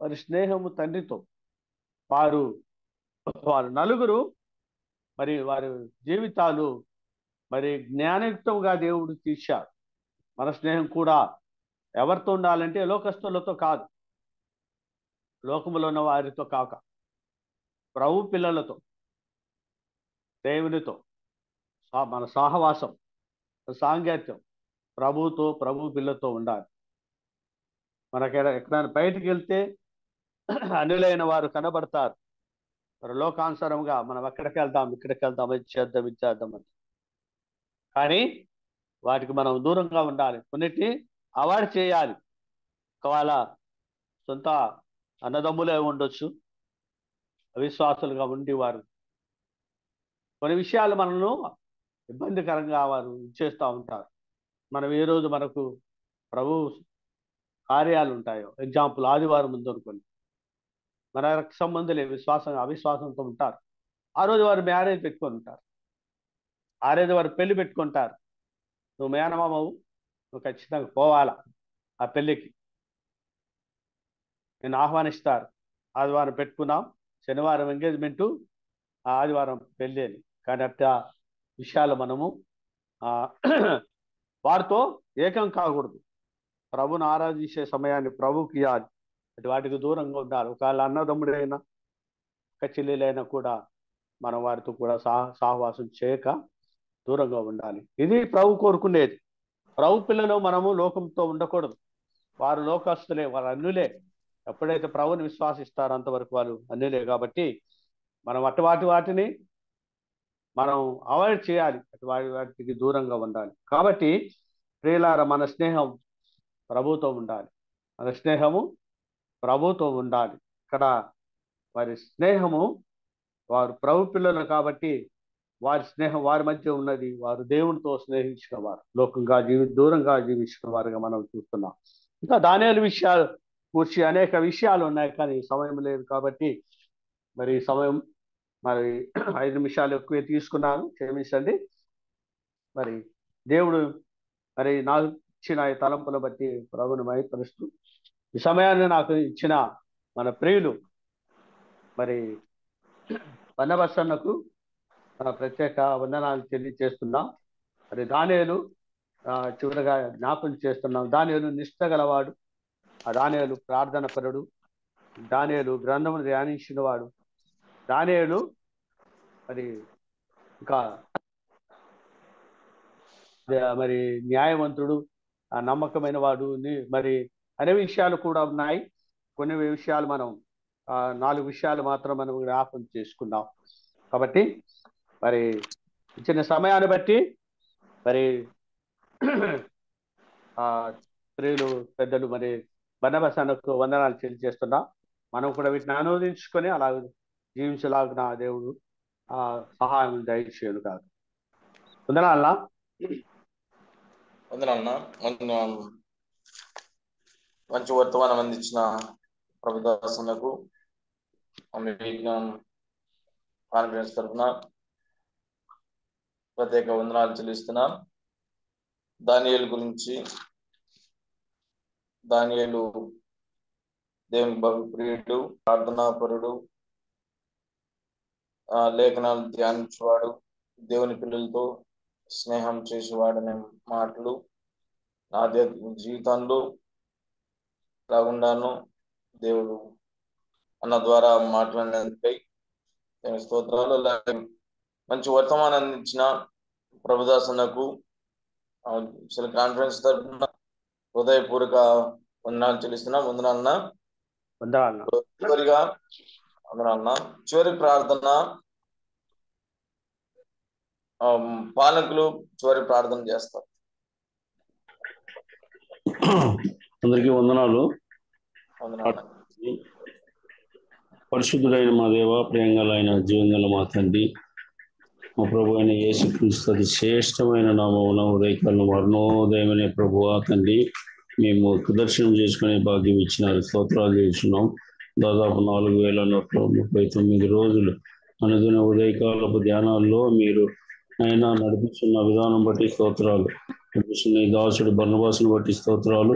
వారి స్నేహము తండ్రితో, వారు నలుగురు మరి వారి జీవితాలు మరి జ్ఞానయుక్తంగా దేవుడు తీర్చారు. మన స్నేహం కూడా ఎవరితో ఉండాలంటే లోకస్తులతో కాదు, లోకములో ఉన్న వారితో కాక ప్రభు పిల్లలతో, దేవునితో మన సహవాసం, సాంగత్యం ప్రభుతో, ప్రభు పిల్లతో ఉండాలి. మనకి ఎక్కడైనా బయటికి వెళ్తే అన్యులైన వారు కనబడతారు. మరి లోకానుసారంగా మనం ఎక్కడికి వెళ్దాం, ఇక్కడికి వెళ్దాం, ఇది చేద్దాం అని. కానీ వాటికి మనం దూరంగా ఉండాలి. కొన్నిటిని అవాయిడ్ చేయాలి. ఒకవేళ సొంత అన్నదమ్ములే ఉండొచ్చు, అవిశ్వాసులుగా ఉండి వారు కొన్ని విషయాలు మనల్ని ఇబ్బందికరంగా వారు చేస్తూ ఉంటారు. మనం ఏ రోజు మనకు ప్రభు కార్యాలు ఉంటాయో, ఎగ్జాంపుల్ ఆదివారం ముందు అనుకోండి, మన రక్త సంబంధులే అవిశ్వాసంతో ఉంటారు. ఆ రోజు వారు మ్యారేజ్ పెట్టుకొని ఉంటారు. ఆ రోజు వారు పెళ్లి పెట్టుకుంటారు. నువ్వు మేనమామవు, నువ్వు ఖచ్చితంగా పోవాలా ఆ పెళ్ళికి, నేను ఆహ్వానిస్తారు. ఆదివారం పెట్టుకున్నాం, శనివారం ఎంగేజ్మెంటు, ఆదివారం పెళ్ళి అని. కానీ అట్లా విషయాలు మనము వారితో ఏకం కాకూడదు. ప్రభుని ఆరాధించే సమయాన్ని ప్రభుకి ఇవ్వాలి. వాటికి దూరంగా ఉండాలి. ఒకవేళ అన్నదమ్ముడైనా ఒక చెల్లెలైనా కూడా మనం వారితో కూడా సహవాసం చేయక దూరంగా ఉండాలి. ఇది ప్రభు కోరుకునేది. ప్రభు పిల్లలు మనము లోకంతో ఉండకూడదు. వారు లోకస్తులే, వారు అన్యులే. ఎప్పుడైతే ప్రభుని విశ్వాసిస్తారో అంతవరకు వాళ్ళు అన్యులే. కాబట్టి మనం వాటిని మనం అవాయిడ్ చేయాలి. వాటికి దూరంగా ఉండాలి. కాబట్టి ప్రియులారా, మన స్నేహం ప్రభుతో ఉండాలి. మన స్నేహము ప్రభుతో ఉండాలి. ఇక్కడ వారి స్నేహము, వారు ప్రభు పిల్లలు కాబట్టి వారి స్నేహం వారి మధ్య ఉన్నది. వారు దేవునితో స్నేహించిన వారు, లోకంగా దూరంగా జీవించిన వారుగా మనం చూస్తున్నాం. ఇంకా దానియేలు విషయాలు కూర్చి అనేక విషయాలు ఉన్నాయి, కానీ సమయం లేదు. కాబట్టి మరి సమయం 5 నిమిషాలు ఎక్కువ తీసుకున్నాను, క్షమించండి. మరి దేవుడు మరి నాకు ఇచ్చిన ఈ తలంపుల బట్టి ప్రభుని మహిమపరుస్తూ ఈ సమయాన్ని నాకు ఇచ్చిన మన ప్రియులు మరి వన్నబసన్నకు మన ప్రత్యేక వందనాలు తెలియజేస్తున్నాం. మరి దానియేలు చివరిగా జ్ఞాపకం చేస్తున్నాం. దానియేలు నిష్ఠ గలవాడు, ఆ దానియేలు ప్రార్థన పరుడు, దానియేలు గ్రంథమును ధ్యానించిన వాడు, దానియేలు మరి ఇంకా మరి న్యాయవంతుడు, నమ్మకమైన వాడు. మరి అనే విషయాలు కూడా ఉన్నాయి. కొన్ని విషయాలు మనం 4 విషయాలు మాత్రం మనం జ్ఞాపకం చేసుకున్నాం. కాబట్టి మరి ఇచ్చిన సమయాన్ని బట్టి మరి స్త్రీలు పెద్దలు మరి బర్నబాస్ అన్నకు వందనాలు తెలియజేస్తున్నా. మనం కూడా వీటిని అనువదించుకొని అలా జీవించలాగిన దేవుడు సహాయం దయచేయను కాదు. వందనాలన్నా. వందనాలన్నా. మంచి వర్తమానం అందించిన ప్రభుదాసనకు కాన్ఫరెన్స్ తరఫున ప్రత్యేక వందనాలు చెల్లిస్తున్నాం. దానియేలు గురించి, దానియేలు దేవుని బహుప్రియుడు, ప్రార్థనాపరుడు, లేఖనాలు ధ్యానించేవాడు, దేవుని పిల్లలతో స్నేహం చేసేవాడనే మాటలు ఆధ్యాత్మిక జీవితంలో కాకుండాను దేవుడు అన్న ద్వారా మాట్లాడినందుకై స్తోత్రాలు. అలాగే మంచి వర్తమానం అందించిన ప్రభుదాసనకు కాన్ఫరెన్స్ తరఫున హృదయపూర్వక వందనాలు చెల్లిస్తున్నాం. వందనాలన్నా. చివరి ప్రార్థన పాలకులు చివరి ప్రార్థన చేస్తారు. అందరికీ వందనాలు. పరిశుద్ధుడైన మా దేవ, ప్రియంగలైన జీవంగల మా తండ్రి, మా ప్రభు అయిన యేసుక్రీస్తు అతి శ్రేష్టమైన నామమున ఉదయకాలను వర్ణోదయమనే ప్రభువా తండ్రి, మేము దర్శనం చేసుకునే భాగ్యం ఇచ్చినారు. స్తోత్రాలు చేస్తున్నాం. దాదాపు 4139 రోజులు అనుదిన ఉదయకాలపు ధ్యానాల్లో మీరు ఆయన నడిపిస్తున్న విధానం బట్టి స్తోత్రాలు. నడిపిస్తున్న ఈ దాసుడు బర్నబాసును బట్టి స్తోత్రాలు.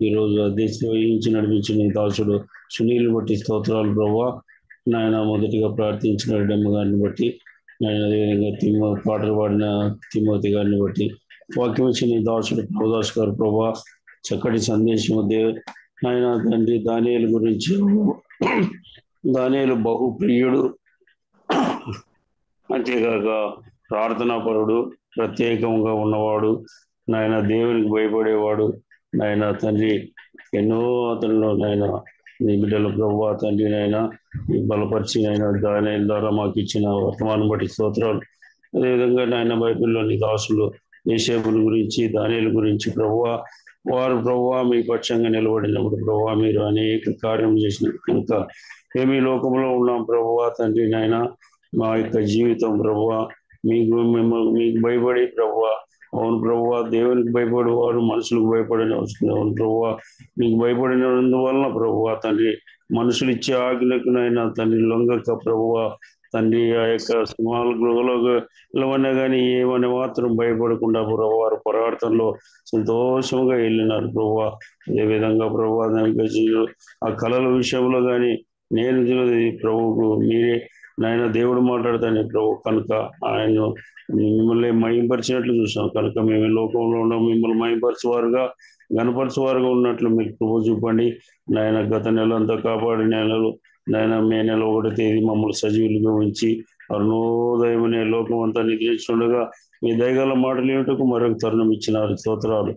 ఈరోజు అధ్యక్ష వహించి నడిపించిన ఈ దాసుడు సునీల్ బట్టి స్తోత్రాలు ప్రభువా. నాయన మొదటిగా ప్రార్థించిన రెడ్డమ్మ గారిని బట్టి, నాయన అదేవిధంగా పాటలు పాడిన తిమోతి గారిని బట్టి, వాక్యం ఇచ్చిన ఈ దాసుడు ప్రభుదాస్ గారు ప్రభువా చక్కటి సందేశం నాయన తండ్రి. దానియేలు గురించి, దానియేలు బహుప్రియుడు, అంతేకాక ప్రార్థనాపరుడు, ప్రత్యేకంగా ఉన్నవాడు, నాయన దేవునికి భయపడేవాడు. నాయన తండ్రి ఎన్నో అతనిలో నాయన నీ బిడ్డలు ప్రభువా తండ్రి నాయన బలపరిచి నాయన దానియేలు ద్వారా మాకు ఇచ్చిన వర్తమానం బట్టి స్తోత్రాలు. అదేవిధంగా నాయన బైబిల్లోని దాసులు యేషేబుల గురించి, దానియేలు గురించి ప్రభువా, వారు ప్రభువా మీ పక్షంగా నిలబడినప్పుడు ప్రభువా మీరు అనేక కార్యం చేసిన కనుక ఏమి లోకంలో ఉన్నాం ప్రభువా తండ్రి నాయన. మా యొక్క జీవితం ప్రభువా మీకు భయపడి ప్రభువా, అవును ప్రభువా దేవునికి భయపడి వారు మనుషులకు భయపడిన వస్తుంది. అవును ప్రభువా మీకు భయపడినందువలన ప్రభువా తండ్రి మనుషులు ఇచ్చే ఆజ్ఞకునైనా తండ్రి లొంగక ప్రభువా తండ్రి ఆ యొక్క సింహాల గృహలోకి వెళ్ళమన్నా కానీ ఏమని మాత్రం భయపడకుండా ప్రభు వారు పోరాటంలో సంతోషంగా వెళ్ళినారు ప్రభువా. అదేవిధంగా ప్రభువా ఆ కళల విషయంలో కానీ నేను ప్రభువుకు మీరే నాయన దేవుడు మాట్లాడతాను ప్రభు కనుక ఆయన మిమ్మల్ని మయంపరిచినట్లు చూసాం కనుక మేము లోకంలో ఉన్నాం. మిమ్మల్ని మయంపరచువారుగా గణపరచువారుగా ఉన్నట్లు మీరు ప్రభు చూపండి నాయన. గత నెల అంతా కాపాడి నెలలు నాయన మే నెల 1వ తేదీ మమ్మల్ని సజీవులుగా ఉంచి అరుణోదయమనే లోకం అంతా నిద్రించుండగా మీ దయగల మాటలు ఏమిటకు మరొక తరుణం ఇచ్చినారు. స్తోత్రాలు.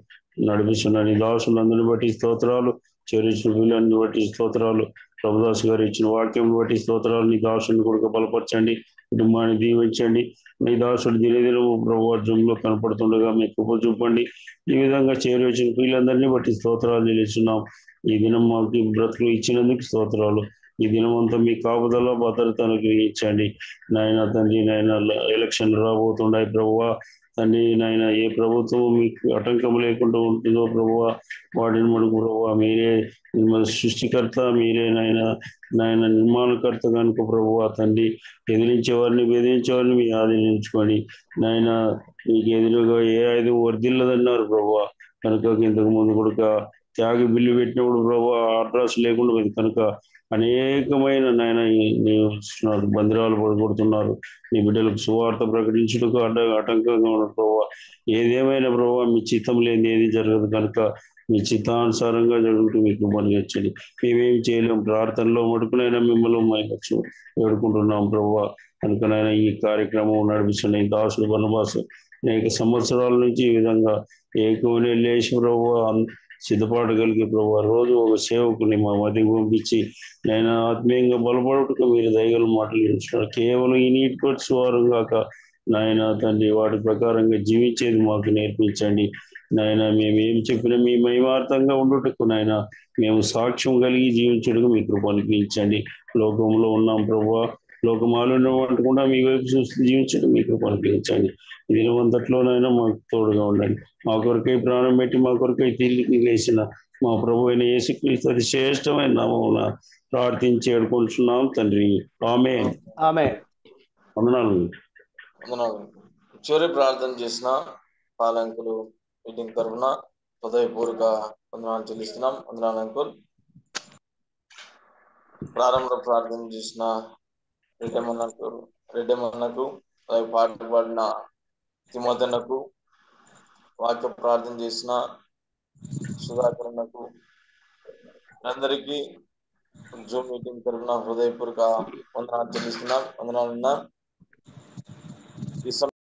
నడిపిస్తున్న నీ దాసులందరిని బట్టి స్తోత్రాలు. చేరించిన వీళ్ళని బట్టి స్తోత్రాలు. ప్రభుదాస్ గారు ఇచ్చిన వాక్యం బట్టి స్తోత్రాలు. నీ దాసుని కూడా బలపరచండి, కుటుంబాన్ని దీవించండి. నీ దాసుడు దినదినము ప్రభుత్వంలో కనపడుతుండగా మీ కృప చూపండి. ఈ విధంగా చేరి వచ్చిన వీళ్ళందరినీ బట్టి స్తోత్రాలు చెల్లిస్తున్నాం. ఈ దినం మాకు బ్రతుకులు ఇచ్చినందుకు స్తోత్రాలు. ఈ దినం అంతా మీ కాపుదల భద్రత అనుగ్రహించండి నాయన తండ్రి. నాయన ఎలక్షన్ రాబోతున్నాయి ప్రభువా తండ్రి నాయన. ఏ ప్రభుత్వం మీకు ఆటంకం లేకుండా ఉంటుందో ప్రభువా వాటిని మనకు ప్రభువా మీరే సృష్టికర్త, మీరే నాయన నిర్మాణకర్త కనుక ప్రభువా తండ్రి ఎదిరించే వారిని బెదిరించే వారిని మీ ఆధీనించుకొని నాయన మీకు ఎదురుగా ఏ ఆయుధం వర్దిల్లదన్నారు ప్రభువా. కనుక ఇంతకు ముందు కూడా త్యాగి బిల్లు పెట్టినప్పుడు ప్రభువా అడ్రస్ లేకుండా పోయింది కనుక అనేకమైన నాయన బందిరాలు పడగొడుతున్నారు. నీ బిడ్డలకు సువార్త ప్రకటించుటకు ఆటంకంగా ఉన్న ప్రభువా. ఏదేమైనా ప్రభువా మీ చిత్తం లేని ఏది జరగదు కనుక మీ చిత్తానుసారంగా జరుగుతూ మీకు మనిగించండి. మేమేం చేయలేం, ప్రార్థనలో మటుకునైనా మిమ్మల్ని మైవచ్చు వేడుకుంటున్నాం ప్రభువా. కనుకనైనా ఈ కార్యక్రమం నడిపిస్తున్న ఈ దాసుడు బర్నబాసు అనేక సంవత్సరాల నుంచి ఈ విధంగా ఏకమనే లేచి ప్రభువా సిద్ధపాటు కలిగి ప్రభు రోజు ఒక సేవకుని మా మధ్య పంపించి నేను ఆత్మీయంగా బలపడుటకు మీరు దయగల మాటలు ఇస్తున్నారు. కేవలం ఈ నీటి వారం కాక నాయన తండ్రి వాటి ప్రకారంగా జీవించేది మాకు నేర్పించండి. నాయన మేము ఏం చెప్పినా మీ మహిమార్థంగా ఉండుటకు నాయన మేము సాక్ష్యం కలిగి జీవించడానికి మీ కృప అనుగ్రహించండి. లోకంలో ఉన్నాం ప్రభువా, లోకమాలు వంటకుండా మీ వైపు చూస్తూ జీవించడం మీ కృప అనుగ్రహించండి. దినవంతట్లోనైనా మాకు తోడుగా ఉండండి. మా కొరకై ప్రాణం పెట్టి మా కొరకై తిరిగి లేచిన మా ప్రభు అయిన యేసుక్రీస్తు అతి శ్రేష్టమైన నామమున ప్రార్థించి ఏడుకుంటున్నాం తండ్రి. ఆమేన్. ఆమేన్. వందనాలు. చివరి ప్రార్థన చేసిన పాలంకులు మీటింగ్ తరఫున హృదయపూర్వక వందనాలు చెల్లిస్తున్నాం. వందనాలు అంకుల్. ప్రారంభంలో ప్రార్థన చేసిన రెడ్డమ్మన్నకు పాట పాడిన తిమోతన్నకు, వాక్య ప్రార్థన చేసిన సుధాకరన్నకు, అందరికీ జూమ్ మీటింగ్ తరఫున హృదయపూర్వక వందనాలు చెల్లిస్తున్నాం. వందనాలు. ఈ